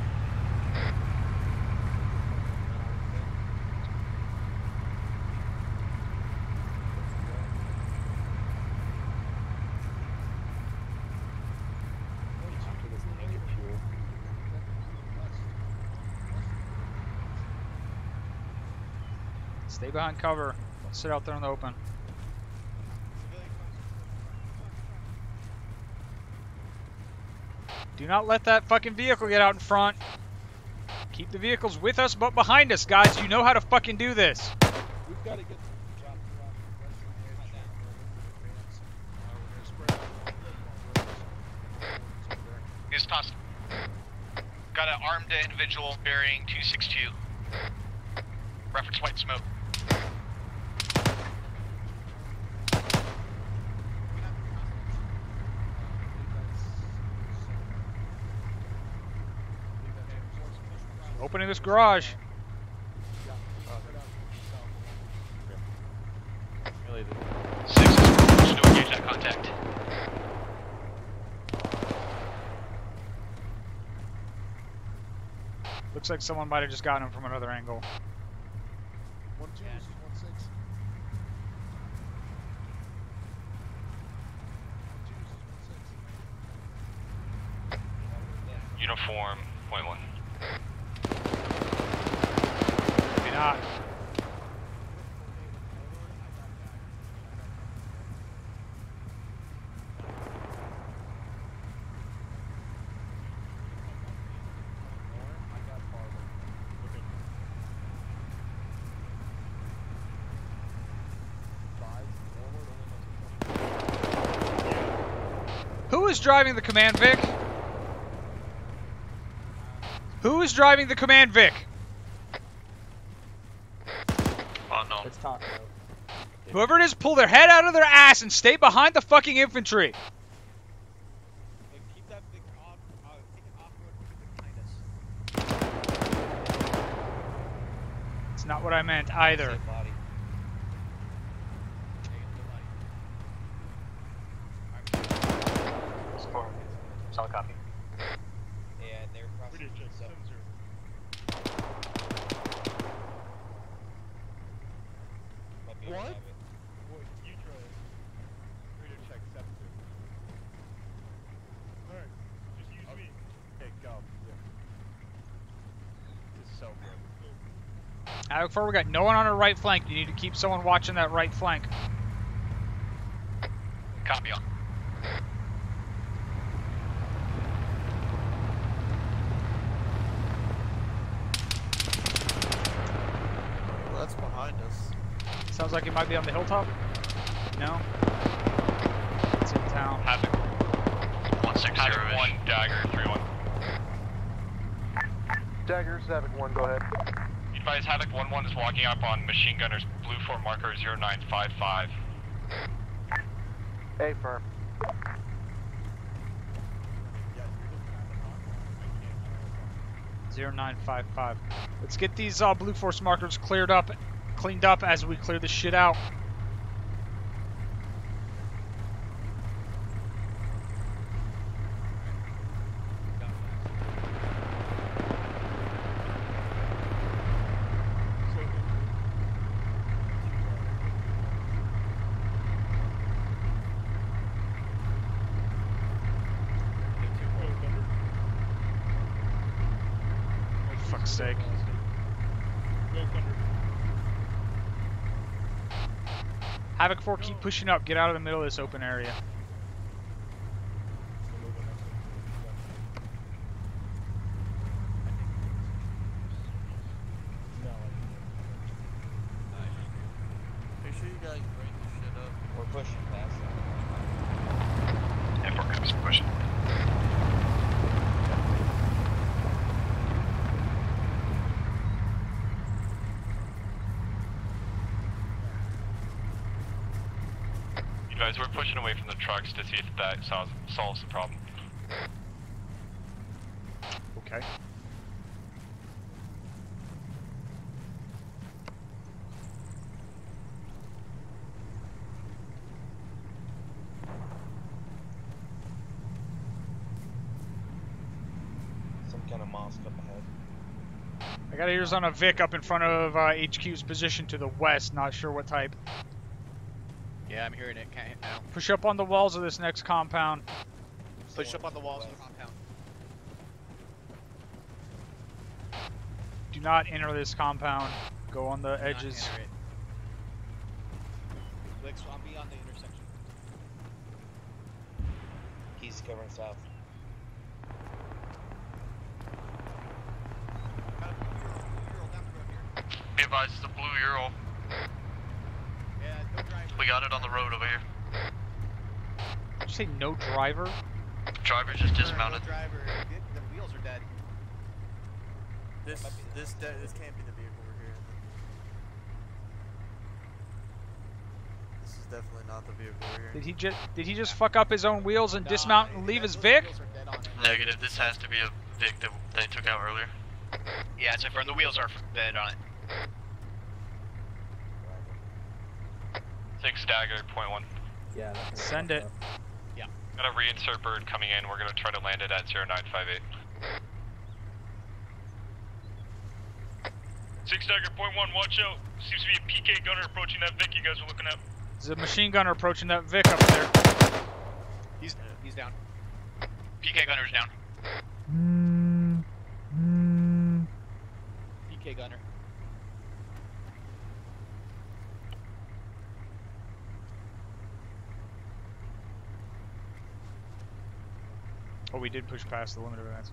Stay behind cover. Don't sit out there in the open. Do not let that fucking vehicle get out in front. Keep the vehicles with us but behind us, guys. You know how to fucking do this. We've got to get News toss. Got an armed individual bearing 262. Reference white smoke. Opening this garage. Really, 6 is push to engage that contact. Looks like someone might have just gotten him from another angle. 1-2, this is 1-6. Uniform, .1. Maybe not. Who is driving the command Vic? Who is driving the command Vic? Oh no. It's Taco. Whoever it is, pull their head out of their ass and stay behind the fucking infantry. Hey, keep that big off, take it off-road behind us. It's not what I meant either. Solid copy. Yeah, they're crossing the zone. What? Well, you try it. Radio check 7-2. Alright, just use me. Okay, go. Yeah. This is so good. Havoc 4, we got no one on our right flank. You need to keep someone watching that right flank. Copy on. Well, that's behind us. Sounds like it might be on the hilltop. No? It's in town. Havoc 160. Havoc 1, Dagger 3-1. Daggers, Havoc 1, go ahead. Advise Havoc 1-1 is walking up on machine gunners blue fort marker 0955. A firm. 0955. Let's get these blue force markers cleaned up as we clear this shit out. Sake. Havoc 4, keep pushing up. Get out of the middle of this open area. Make sure you guys bring this shit up. We're pushing fast. And we're going to be pushing. Guys, we're pushing away from the trucks to see if that solves the problem. Okay. Some kind of mosque up ahead. I got ears on a Vic up in front of HQ's position to the west. Not sure what type. Yeah, I'm hearing it. Can't hit now. Push up on the walls of this next compound. Push up on the walls of the compound. Do not enter this compound. Go on the edges. Wix, I'll be on the intersection. He's covering south. Be advised, it's a blue Ural. Yeah, no driver. We got it on the road over here. Did you say no driver? Driver just dismounted. No driver. The wheels are dead. This can't be the vehicle we're here. This is definitely not the vehicle we're here. Did he just fuck up his own wheels and dismount and leave his Vic? Negative. This has to be a Vic that they took out earlier. Yeah, it's affirmed. The wheels are dead on it. 6 Dagger, .1. Yeah, that's Send it. Yeah. Got a reinsert bird coming in. We're going to try to land it at 0958. 6 Dagger, .1, watch out. Seems to be a PK gunner approaching that Vic you guys are looking at. There's a machine gunner approaching that Vic up there. He's down. PK gunner's down. gunner. Oh, we did push past the limit of advance.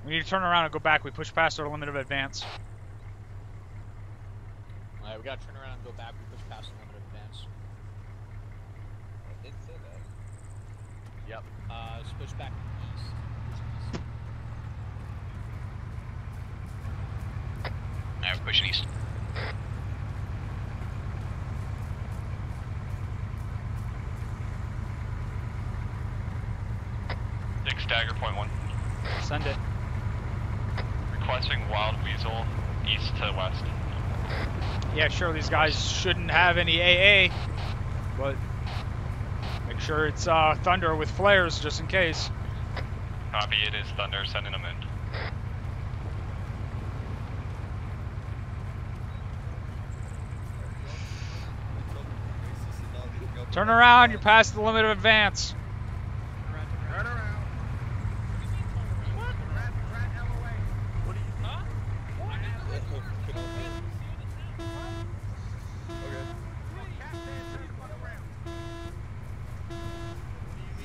We need to turn around and go back. We pushed past our limit of advance. Alright, we gotta turn around and go back. We pushed past the limit of advance. I did say that. Yep. Let's push back east. Alright, we're pushing east. Six Dagger, point 1. Send it. Requesting Wild Weasel, east to west. Yeah, sure, these guys shouldn't have any AA, but make sure it's Thunder with flares just in case. Copy, it is Thunder, sending them in. Turn around, you're past the limit of advance. Right around.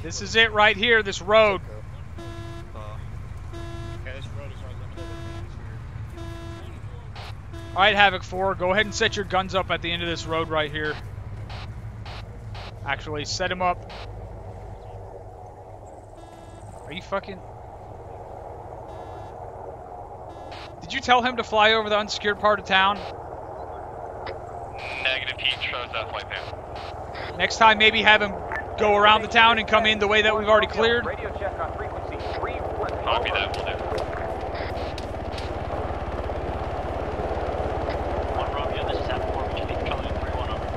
This is it right here, this road. Okay, this road is our limit of advance here. Alright, Havoc 4, go ahead and set your guns up at the end of this road right here. Actually, set him up. Are you fucking... Did you tell him to fly over the unsecured part of town? Negative, he chose that flight path. Next time, maybe have him go around the town and come in the way that we've already cleared. Radio check on frequency 3. Copy that, will do. One Romeo, this is Havoc 4, would you be coming 3-1 over?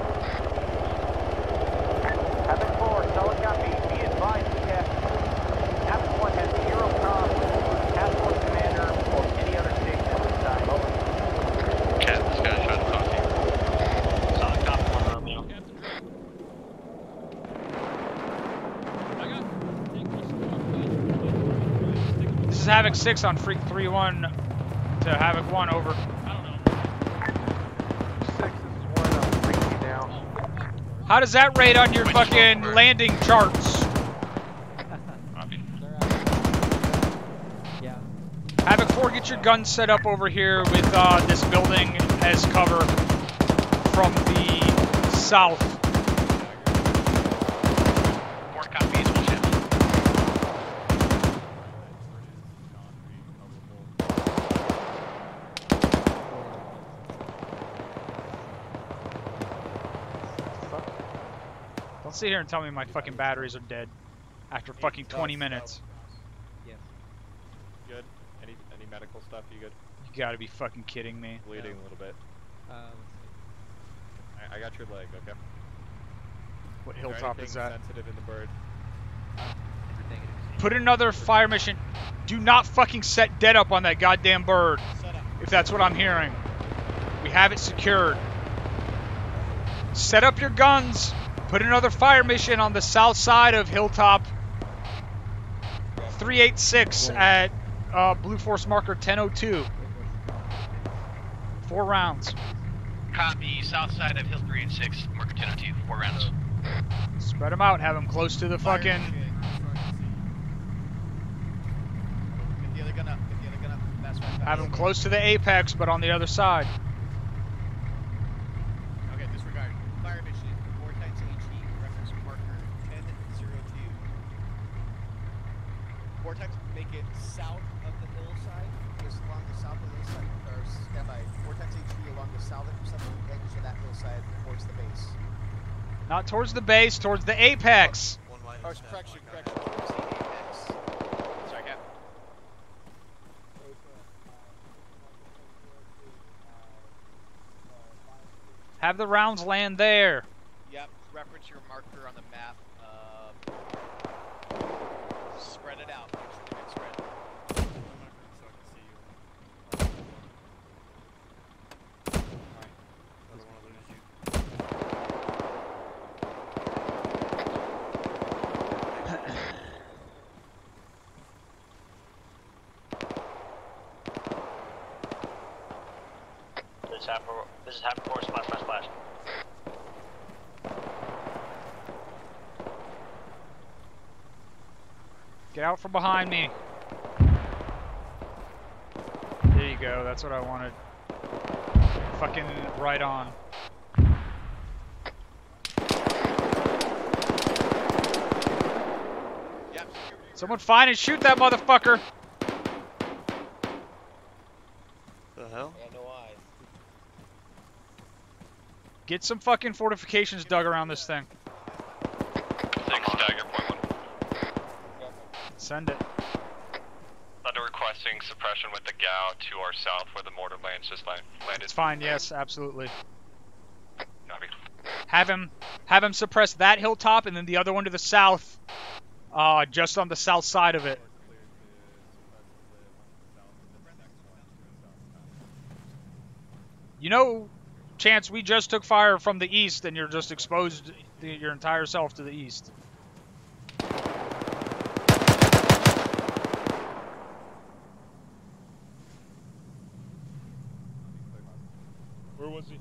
Havoc 4, solid copy. Be advised, Havoc 1 has 0 comms with Task Force Commander or any other station at this time. Over. Okay, this guy's trying to talk to you. Solid copy, 1 Romeo. This is Havoc 6 on Freak 3-1 to Havoc 1, over. 6, this is 1, I'm bringing you down. How does that rate on your fucking landing charts? Yeah. Havoc 4, get your guns set up over here with this building as cover from the south. 4 copies, we'll ship. Don't sit here and tell me my fucking batteries are dead after fucking 20 minutes. Yeah. Good. Any medical stuff? You good? You gotta be fucking kidding me. Bleeding a little bit. I got your leg. Okay. What hilltop is that? Sensitive in the bird. Put another fire mission. Do not fucking set dead up on that goddamn bird. If that's what I'm hearing. We have it secured. Set up your guns. Put another fire mission on the south side of Hilltop 386 at Blue Force marker 1002. 4 rounds. Copy, south side of Hill 386, marker 1002, 4 rounds. Spread them out. Have them close to the fucking... Get the other gun up. Get the other gun up. Fast. Have them close to the apex, but on the other side. Okay, disregard. Fire mission. Vortex HE, reference marker 1002. Vortex, make it south of the hillside. Just along the south of the hillside. Or standby. Vortex HE along the southern edge of that hillside towards the base. Not towards the base, towards the apex. Or correction, towards the apex. Sorry, Cap. Have the rounds land there. Yep, reference your marker on the map. Spread it out. Make sure they get spread. This is Havoc 4, splash, splash, splash. Get out from behind me. There you go, that's what I wanted. Fucking right on. Someone find and shoot that motherfucker! The hell? Yeah, no eyes. Get some fucking fortifications dug around this thing. 6, Dagger, point 1. Send it. Thunder requesting suppression with the Gow to our south where the mortar lands just landed. It's fine, yes, absolutely. Copy. Have him suppress that hilltop and then the other one to the south. Just on the south side of it. You know, Chance, we just took fire from the east and you're just exposed your entire self to the east. Where was he?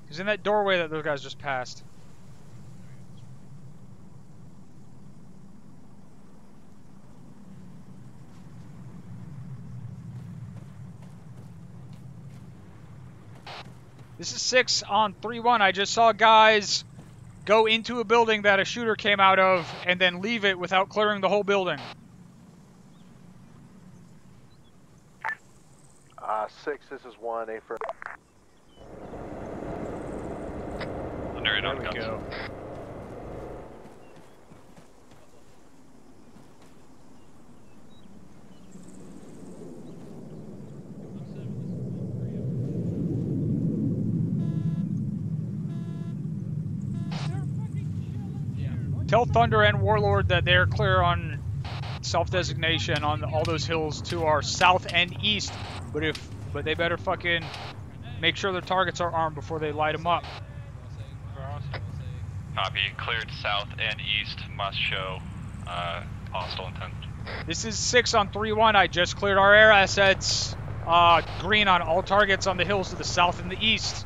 He's in that doorway that those guys just passed. This is 6 on 3-1. I just saw guys go into a building that a shooter came out of and then leave it without clearing the whole building. 6, this is 1, A for... There we go. Tell Thunder and Warlord that they're clear on self-designation on all those hills to our south and east, but they better fucking make sure their targets are armed before they light them up. Copy. Cleared south and east. Must show hostile intent. This is 6 on 3-1. I just cleared our air assets. Green on all targets on the hills to the south and the east.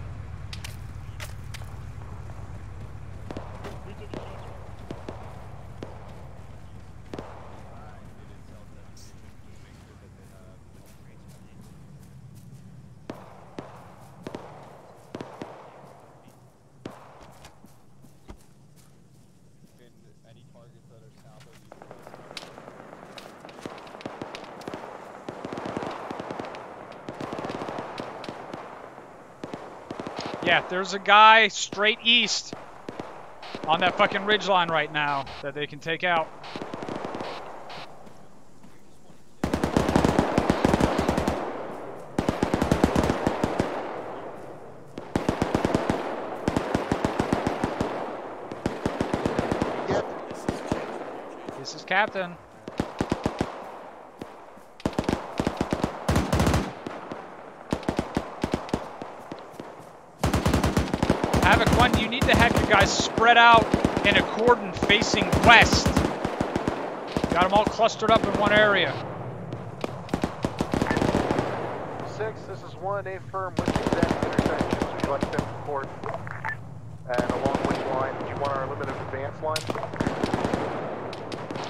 Yeah, there's a guy straight east on that fucking ridgeline right now that they can take out. This is Captain. Havoc 1, you need to have your guys spread out in a cordon facing west. Got them all clustered up in one area. 6, this is 1, A firm, which exact intersections would you like them to report? And along which line? Do you want our limited advance line?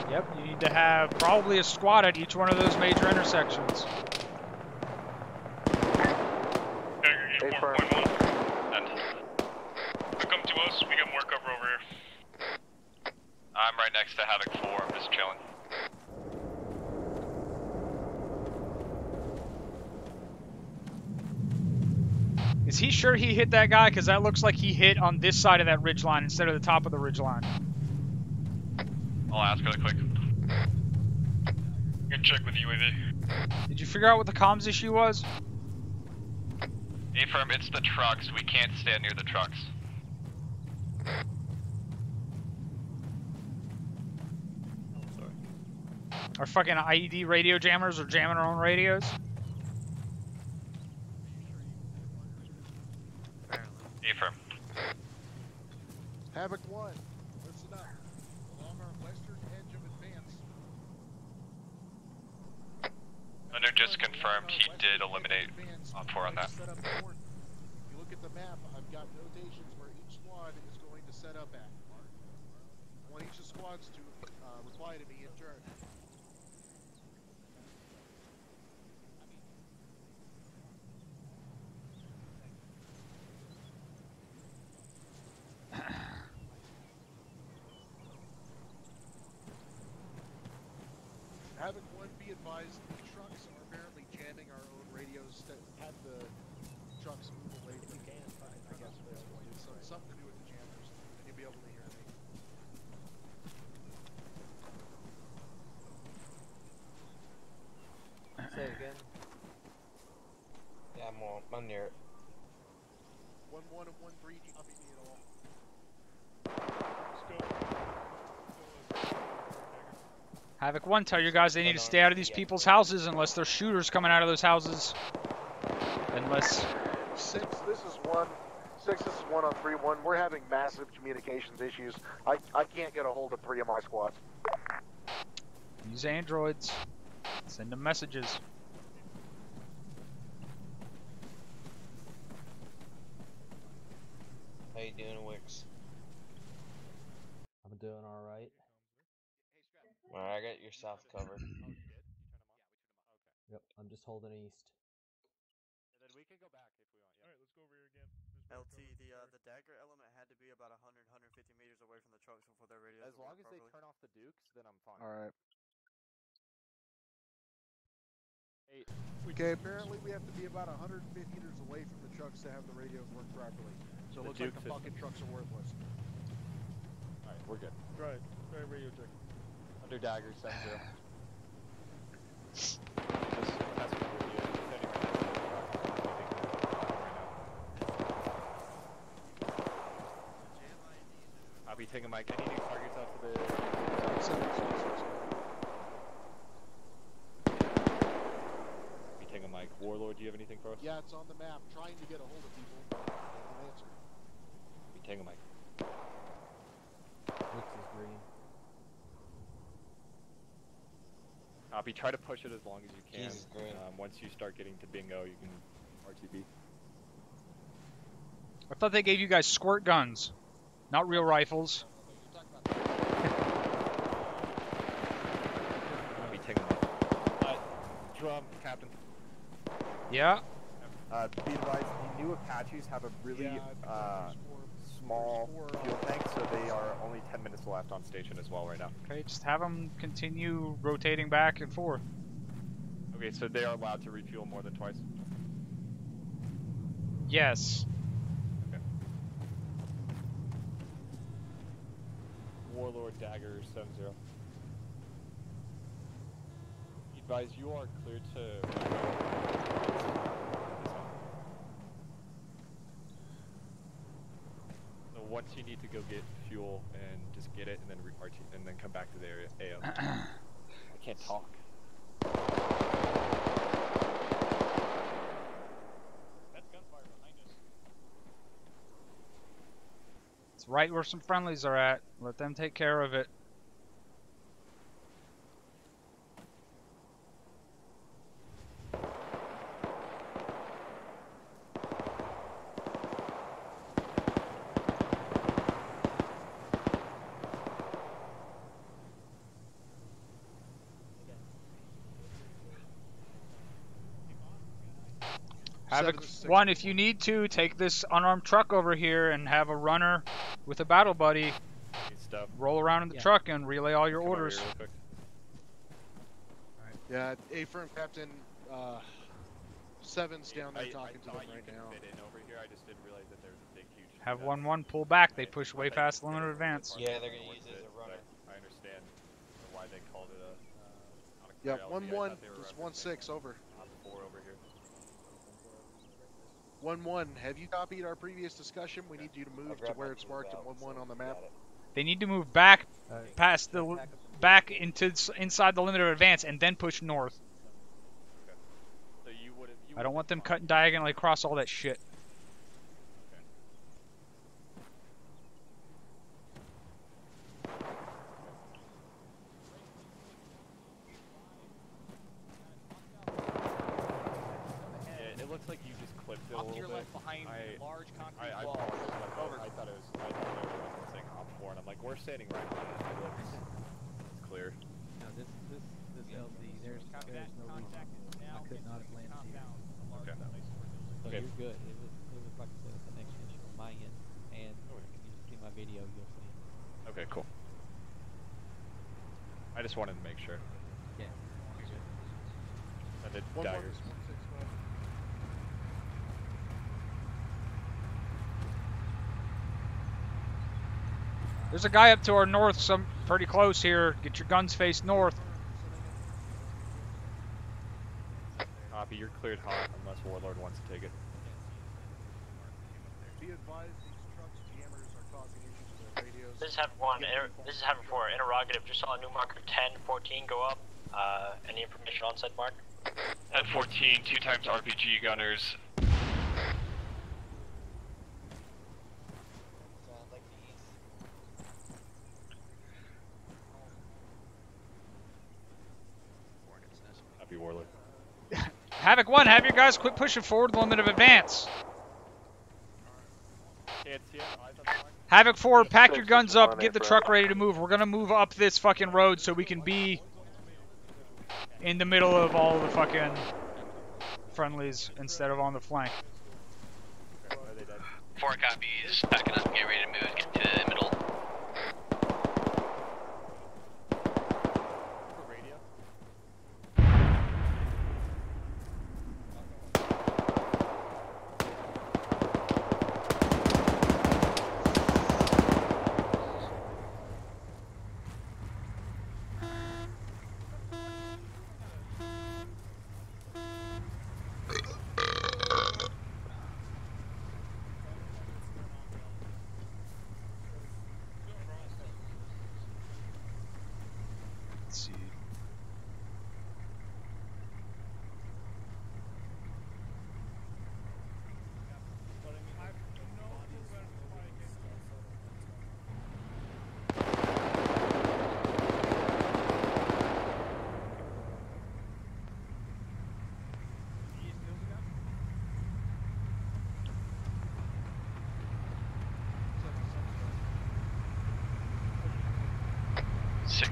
Yep, you need to have probably a squad at each one of those major intersections. A firm. Come to us, we got more cover over here. I'm right next to Havoc 4, I'm just chilling. Is he sure he hit that guy? Because that looks like he hit on this side of that ridgeline instead of the top of the ridgeline. I'll ask really quick. I'm gonna check with UAV. Did you figure out what the comms issue was? A-firm, it's the trucks. We can't stand near the trucks. Our fucking IED radio jammers are jamming our own radios? A-firm. Havoc 1, listen up. Along our western edge of advance. Under just confirmed, he did eliminate on 4 on that. Set up north. If you look at the map, I've got notations where each squad is going to set up at. I want each of the squads to reply to me in turn. Having one be advised, the trucks are apparently jamming our own radios that have the trucks move away from the I guess at this point. It's something to do with the jammers, and you'll be able to hear me. Say it again. Yeah, I'm near it. 1-1 and 1-3, do you copy me at all? Let's go. Havoc 1, tell your guys they need to stay out of these people's houses unless there's shooters coming out of those houses. Unless... 6, this is 1. 6, this is 1 on 3-1. We're having massive communications issues. I can't get a hold of 3 of my squads. Use androids. Send them messages. How you doing, Wix? I'm doing alright. Alright, I got your south covered. Yep, I'm just holding east. And then we can go back if we want. Alright, let's go over here again. LT, the dagger element had to be about 150 meters away from the trucks before their radios. As long as they turn off the Dukes, then I'm fine. Alright. Okay, apparently we have to be about 150 meters away from the trucks to have the radios work properly. So it looks like the fucking trucks are worthless. Alright, we're good. Right, radio check. Under dagger, 7-0. I'll be taking Mike. Any new targets out for the... Be taking Mike. Warlord, do you have anything for us? Yeah, it's on the map. Trying to get a hold of people. They don't answer. Be taking Mike. Wix is green. Copy. Try to push it as long as you can. Jesus, great. Once you start getting to bingo, you can RTB. I thought they gave you guys squirt guns, not real rifles. Be taking Drum, Captain. Yeah. Be advised, the new Apaches have a really small fuel tank, so they are only 10 minutes left on station as well right now. Okay, just have them continue rotating back and forth. Okay, so they are allowed to refuel more than twice? Yes. Okay. Warlord Dagger 7-0. Be advised, you are cleared to... Once you need to go get fuel and just get it and then and then come back to the area. AO. I can't talk. That's gunfire behind us. It's right where some friendlies are at. Let them take care of it. Havoc 1, if you need to, take this unarmed truck over here and have a runner with a battle buddy roll around in the truck and relay all your orders. Yeah, A-firm Captain 7's down there talking to them right now. Fit in over here. I just didn't realize that there was a big, huge... Have 1-1 pull back. They push way past limited advance. Yeah, they're going to use it as a runner. I understand why they called it a... Yeah, 1-1, just 1-6, over. 4 over here. 1-1, have you copied our previous discussion? We need you to move to where it's marked at 1-1 on the map. They need to move back past the inside the limit of advance and then push north. Okay. So you I don't want them cutting diagonally across all that shit. large concrete walls. I thought it was saying op 4, and I'm like, we're standing right on it. I looked. It's clear. No, this LZ. There's no reason. I could not have landed here. Okay. So Okay. you're good. It was like I said, a connection issue on my end, and if you see my video, you'll see. Okay, cool. I just wanted to make sure. Yeah. And the daggers. There's a guy up to our north, some pretty close here. Get your guns faced north. Copy, you're cleared hot unless Warlord wants to take it. Be advised, these trucks jammers are causing issues with their radios. This is Heaven 1. This is Heaven 4. Interrogative. Just saw a new marker 1014 go up. Any information on said mark? At 14, 2 times RPG gunners. Copy, Warlord. Havoc 1, have your guys quit pushing forward the limit of advance. Can't see it. Eyes on the line. Havoc 4, pack your guns up, get the truck ready to move. We're going to move up this fucking road so we can be in the middle of all the fucking friendlies instead of on the flank. 4 copies. Packing up, get ready to move, get to the middle.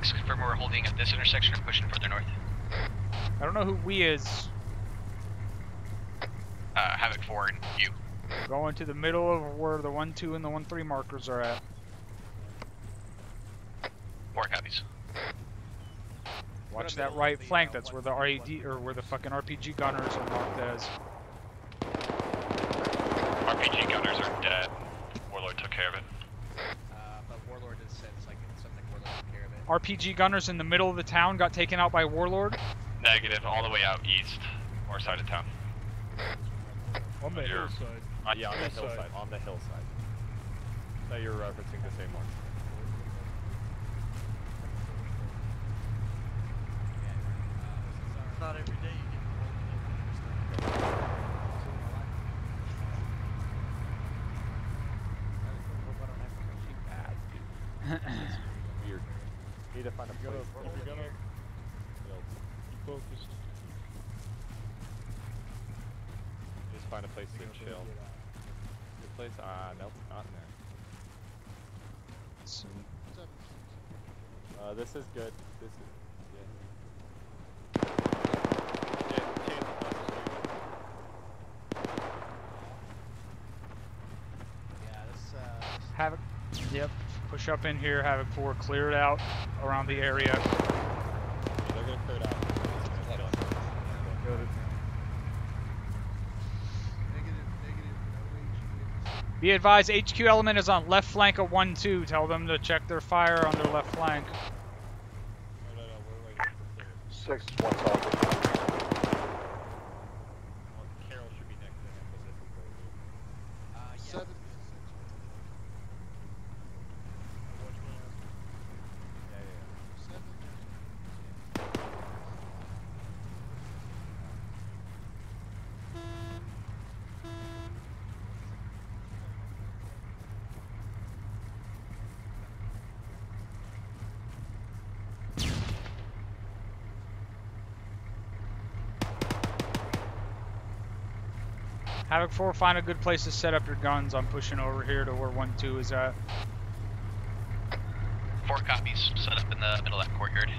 Confirm we're holding at this intersection or pushing further north. I don't know who we is. Havoc 4 and you. Going to the middle of where the 1-2 and the 1-3 markers are at. 4 copies. Watch that right flank, that's where the RAD, or where the fucking RPG gunners are marked as. RPG gunners are dead. Warlord took care of it. But Warlord has said it's like something Warlord took care of it. RPG gunners in the middle of the town got taken out by Warlord? Negative, all the way out east, or side of town. On the hillside. Yeah, on the hillside. On the hillside. So you're referencing the same one. Not every day you get Weird. Need to find a place. Keep focused. Just find a place to chill. Good place? Nope, not in there. This is good. This is Havoc, yep, push up in here, Havoc 4, clear it out around the area. They're gonna clear it out. Be advised, HQ element is on left flank of 1-2. Tell them to check their fire on their left flank. No, we're waiting for clear. 6, 1 solid. Carol should be next to him, but this is very good. 7. Havoc 4, find a good place to set up your guns. I'm pushing over here to where 1-2 is at. 4 copies. Set up in the middle of that courtyard.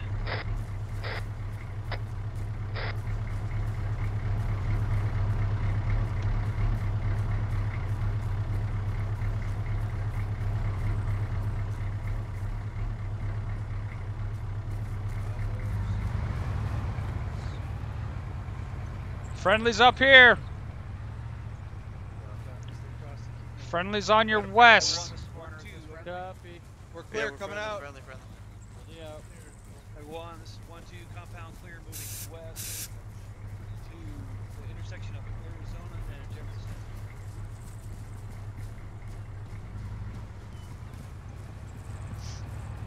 Friendly's up here. Friendly's on your west. Copy. We're clear, coming out. Friendly. Yeah. One, this is 1-2, compound clear, moving west to the intersection of Arizona and Jefferson.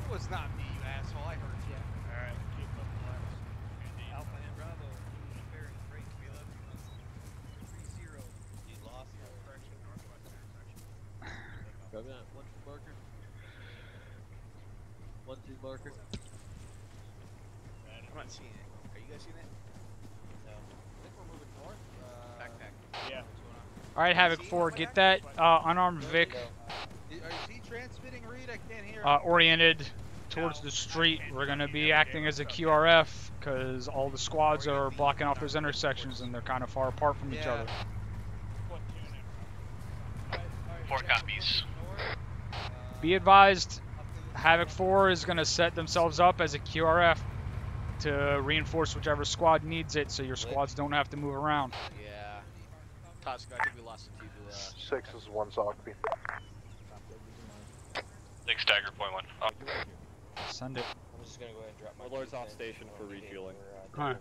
It was not me, you asshole. I heard you. Alright, keep up the left. Alpha and Bravo, bearing rate 30. You lost your correction, northwest intersection. Copy that. 1-2 marker. 1-2 marker. I'm not seeing it. Are you guys seeing it? No. I think we're moving north. Backpack. Yeah. Alright, Havoc 4, get that unarmed Vic Is he transmitting read? I can't hear. oriented towards the street. We're going to be acting as a QRF because all the squads are blocking off those intersections and they're kind of far apart from each other. 4 copies. Be advised, Havoc 4 is going to set themselves up as a QRF to reinforce whichever squad needs it so your squads don't have to move around. Yeah. Tosca, I think we lost a few to 6 is 1 Zogby. 6 Dagger, point 1. Oh. Send it. I'm just gonna go ahead and drop my Warlord's off station for refueling. Alright.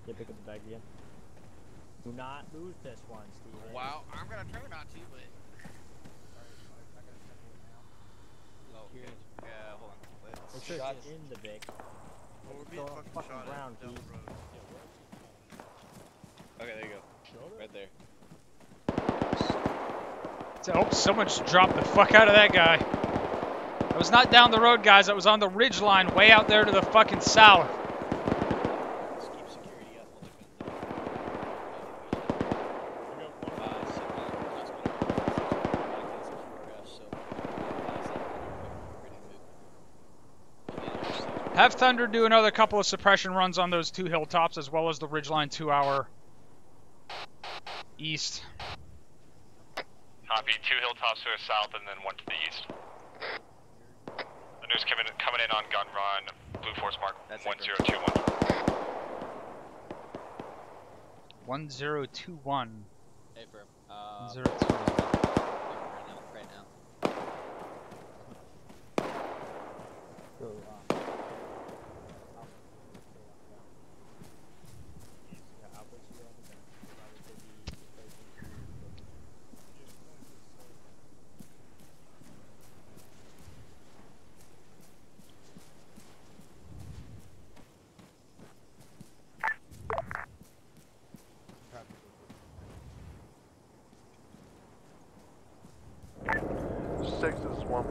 Yeah, pick up the bag again. Do not lose this one, Steven. Wow, I'm gonna try not to, but. Oh, okay. Yeah, hold on. Make sure it's in the Vic. Well, we're being fucking shot ground, down please. the road. Okay, there you go. Right there. Oh, someone just dropped the fuck out of that guy. I was not down the road, guys. I was on the ridge line way out there to the fucking south. Let's keep security up. Have Thunder do another couple of suppression runs on those 2 hilltops as well as the ridgeline 2 hour east. Copy. 2 hilltops to the south and then 1 to the east. The news coming in on gun run. Blue Force Mark 1021. 1021. Hey, firm. 1021. Right now. Go,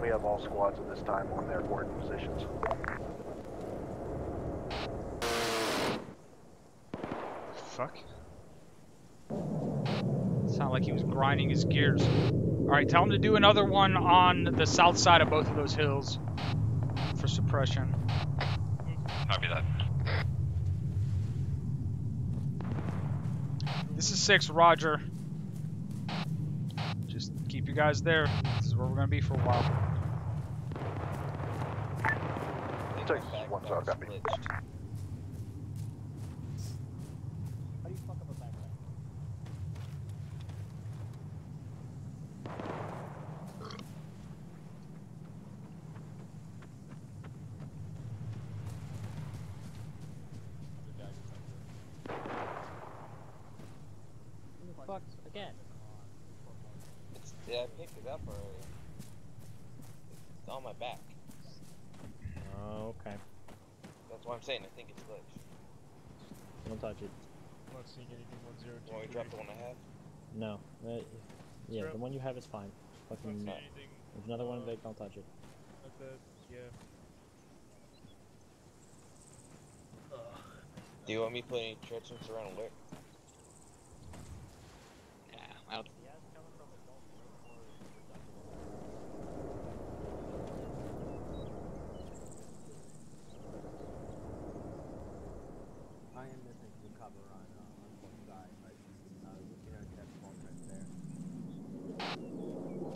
We have all squads at this time on their coordinate positions. Fuck. Sounded like he was grinding his gears. Alright, tell him to do another one on the south side of both of those hills for suppression. Copy that. This is 6, Roger. Just keep you guys there. This is where we're going to be for a while. 6 is 1 Zog, copy. How do you fuck up a backpack? Fuck again. Yeah, I picked it up already. It's on my back. Oh, okay. That's what I'm saying. I think it's glitched. Don't touch it. I'm not seeing anything 1023. Want me to drop the one I have? No. Yeah, the one you have is fine. Fucking. There's another one big. Don't touch it. At the, yeah. Do you want me to put any treacherous around where?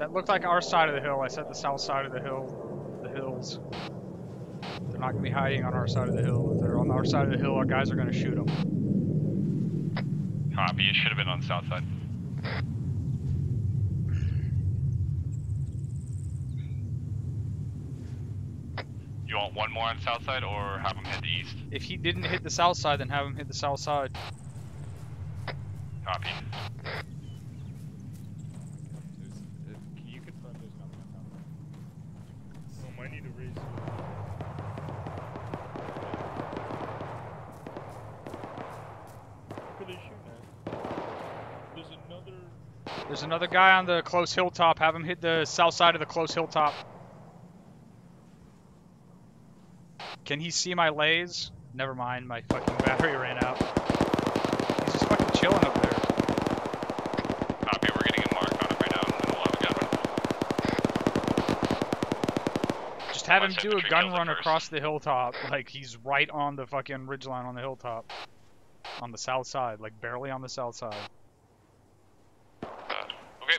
That looked like our side of the hill. I said the south side of the hill. The hills. They're not going to be hiding on our side of the hill. If they're on our side of the hill, our guys are going to shoot them. Copy, it should have been on the south side. You want one more on the south side, or have him hit the east? If he didn't hit the south side, then have him hit the south side. Copy. Can you confirm there's nothing on top of Oh, might need to raise. Where are they shooting at? There's another guy on the close hilltop. Have him hit the south side of the close hilltop. Can he see my lays? Never mind, my fucking battery ran out. He's just fucking chilling up there. Copy, we're getting a mark on him right now, and then we'll have a gun run. Just have him do a gun run across the hilltop, like he's right on the fucking ridgeline on the hilltop. On the south side, like barely on the south side. Okay.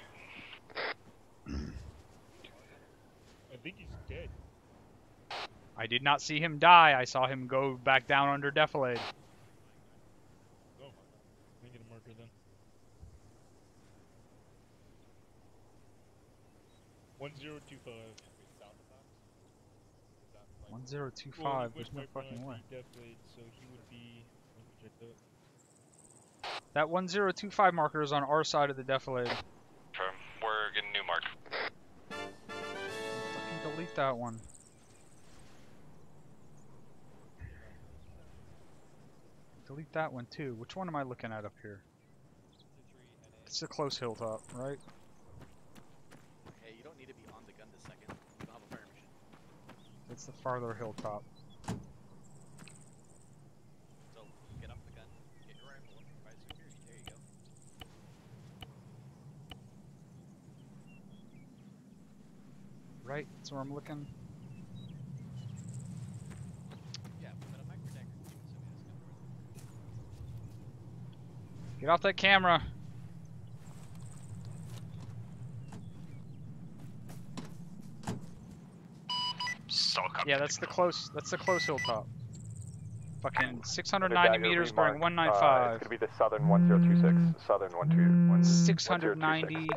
I think he's dead. I did not see him die. I saw him go back down under defilade. Oh, let me get a marker then. 1025. 1025. There's no fucking way. Defilade, so he would be. Let me check that. That 1025 marker is on our side of the defilade. Confirm. We're getting a new mark. Fucking delete that one. Delete that one too. Which one am I looking at up here? It's a close hilltop, right? Hey, you don't need to be on the gun this second. You don't have a fire mission. It's the farther hilltop. So, get off the gun, get your rifle, provide security. There you go. Right, that's where I'm looking. Yeah, but a micro dagger. Get off that camera. Yeah, that's the close hilltop. Fucking 690 meters bearing 195. It's gonna be the southern 1026. Southern 12. 690.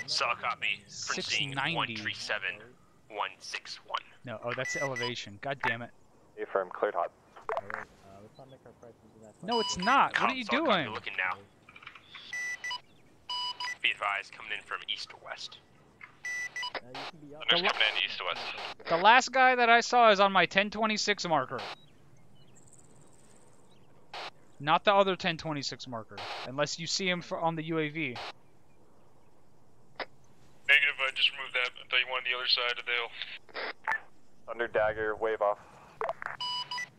Saw copy. 690. 137 161. No, oh, that's the elevation. God damn it. Affirm, cleared hot. Let's not make our prices in that. No, it's not. What are you doing? Looking now. Be advised, coming in from east to west. Coming in east to west. The last guy that I saw is on my 1026 marker. Not the other 1026 marker. Unless you see him on the UAV. Negative, I just removed that. I thought you wanted the other side of the hill. Under dagger, wave off.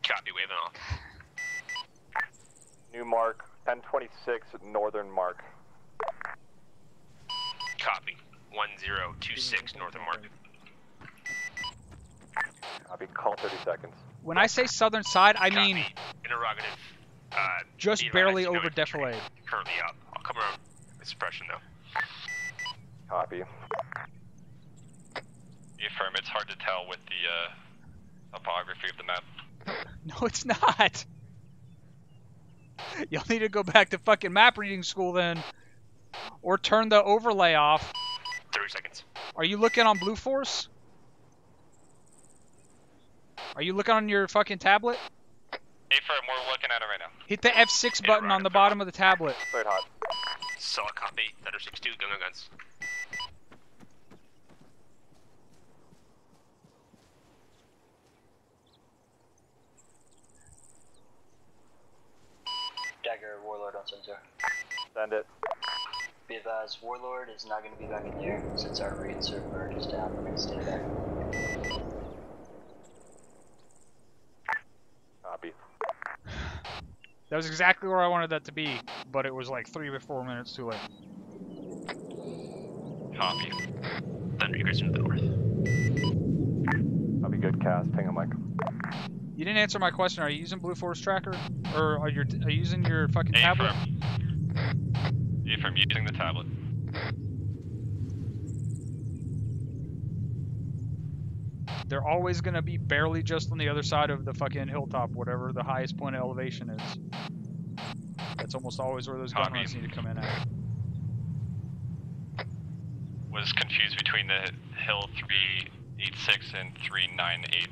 Copy, waving off. New mark, 1026, northern mark. Copy. 1026, northern mark. Copy, call 30 seconds. When I say southern side, I mean Interrogative. just barely over defilade. Currently up. I'll come around with suppression though. Copy. Affirm, it's hard to tell with the topography of the map. No, it's not. Y'all need to go back to fucking map reading school then. Or turn the overlay off. 30 seconds. Are you looking on Blue Force? Are you looking on your fucking tablet? Affirm, we're looking at it right now. Hit the F6 button on the bottom of the tablet. Cleared hot. Saw copy. Thunder 62, gun on guns. Dagger, Warlord on sensor. Send it. Be advised, Warlord is not going to be back in there since our raid server is down. We're going to stay back. Copy. That was exactly where I wanted that to be, but it was like 3 or 4 minutes too late. Copy. Thunder, you guys are to the north. Copy, good cast. Hang on, Mike. You didn't answer my question. Are you using Blue Force Tracker? Or are you using your fucking tablet? Affirm, using the tablet. They're always gonna be barely just on the other side of the fucking hilltop, whatever the highest point of elevation is. That's almost always where those gun runs need to come in at. Was confused between the hill 386 and 398.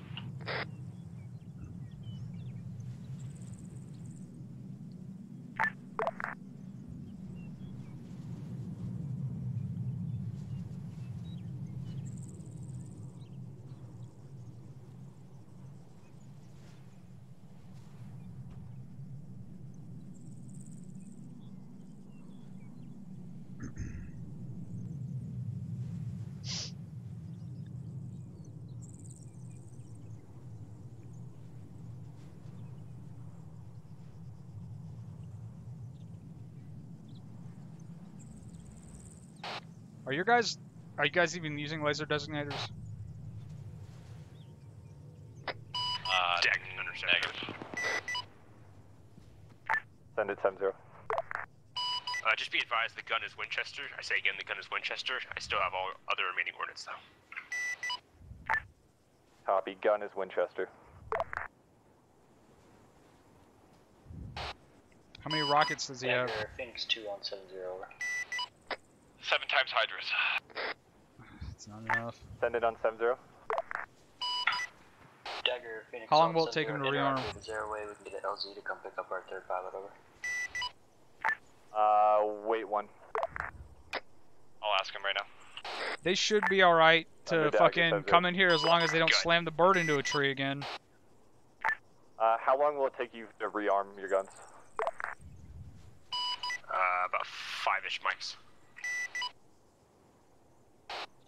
Are you guys even using laser designators? Negative. Send it 10-0. Just be advised, the gun is Winchester. I say again, the gun is Winchester. I still have all other remaining ordnance, though. Copy, gun is Winchester. How many rockets does he have? Phoenix 2 on 7-0, over. 7 times Hydras. It's not enough. Send it on 7-0. Dagger, Phoenix How long on will it take him to rearm? Zero way, we can get an LZ to come pick up our third pilot, over. Wait one. I'll ask him right now. They should be alright to fucking 7-0. come in here as long as they don't slam the bird into a tree again. How long will it take you to rearm your guns? About 5-ish mics.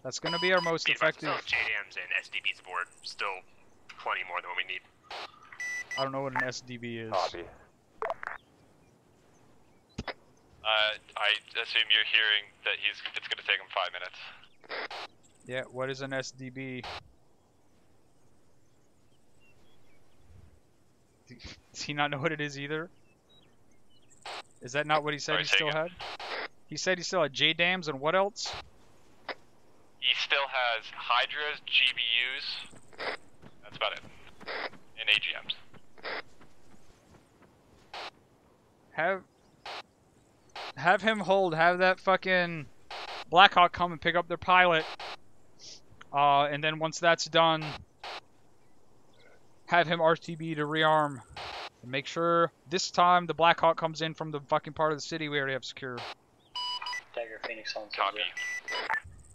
That's gonna be our most effective. Still JDMs and SDBs aboard. Still plenty more than what we need. I don't know what an SDB is. Copy. I assume you're hearing that it's going to take him 5 minutes. Yeah, what is an SDB? Does he not know what it is either? Is that not what he said he still had? He said he still had JDAMs and what else? He still has Hydras, GBUs. That's about it. And AGMs. Have him have that fucking Blackhawk come and pick up their pilot. And then once that's done, have him RTB to rearm. And make sure this time the Blackhawk comes in from the fucking part of the city we already have secure. Dagger, Phoenix on 7-0. Copy.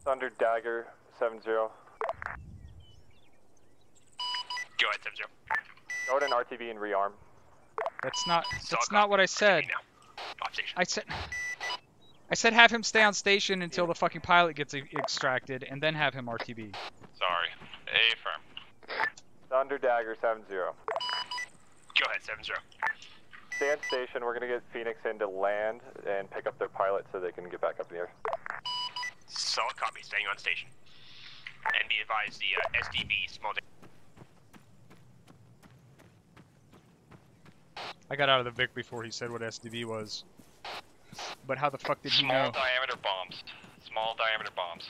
Thunder, Dagger, 7-0. Go ahead, 7-0. Go ahead and RTB and rearm. That's not what I said. I said have him stay on station until the fucking pilot gets extracted, and then have him RTB. Sorry. Affirm. Thunder, Dagger, 7-0. Go ahead, 7-0. Stay on station. We're going to get Phoenix in to land and pick up their pilot so they can get back up in the air. Solid copy, staying on station. And be advised, the SDB small. I got out of the Vic before he said what SDB was. But how the fuck did he know? Small diameter bombs. Small diameter bombs.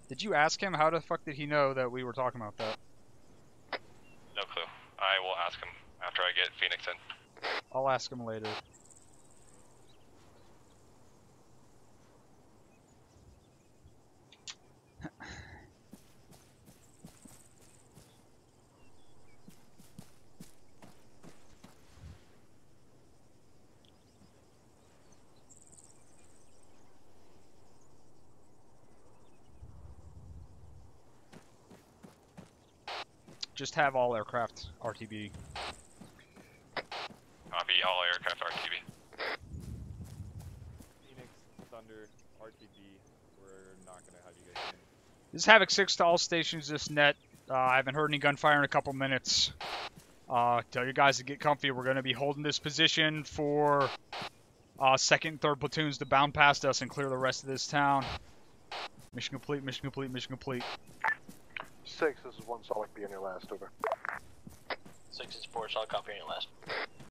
Did you ask him? How the fuck did he know that we were talking about that? No clue. I will ask him after I get Phoenix in. I'll ask him later. Just have all aircraft RTB. Copy, all aircraft RTB. Phoenix, Thunder, RTB. We're not going to have you guys in. This is Havoc 6 to all stations this net. I haven't heard any gunfire in a couple minutes. Tell you guys to get comfy. We're going to be holding this position for 2nd and 3rd platoons to bound past us and clear the rest of this town. Mission complete, mission complete, mission complete. 6, this is 1 solid, be on your last, over. 6 is 4, solid copy on your last.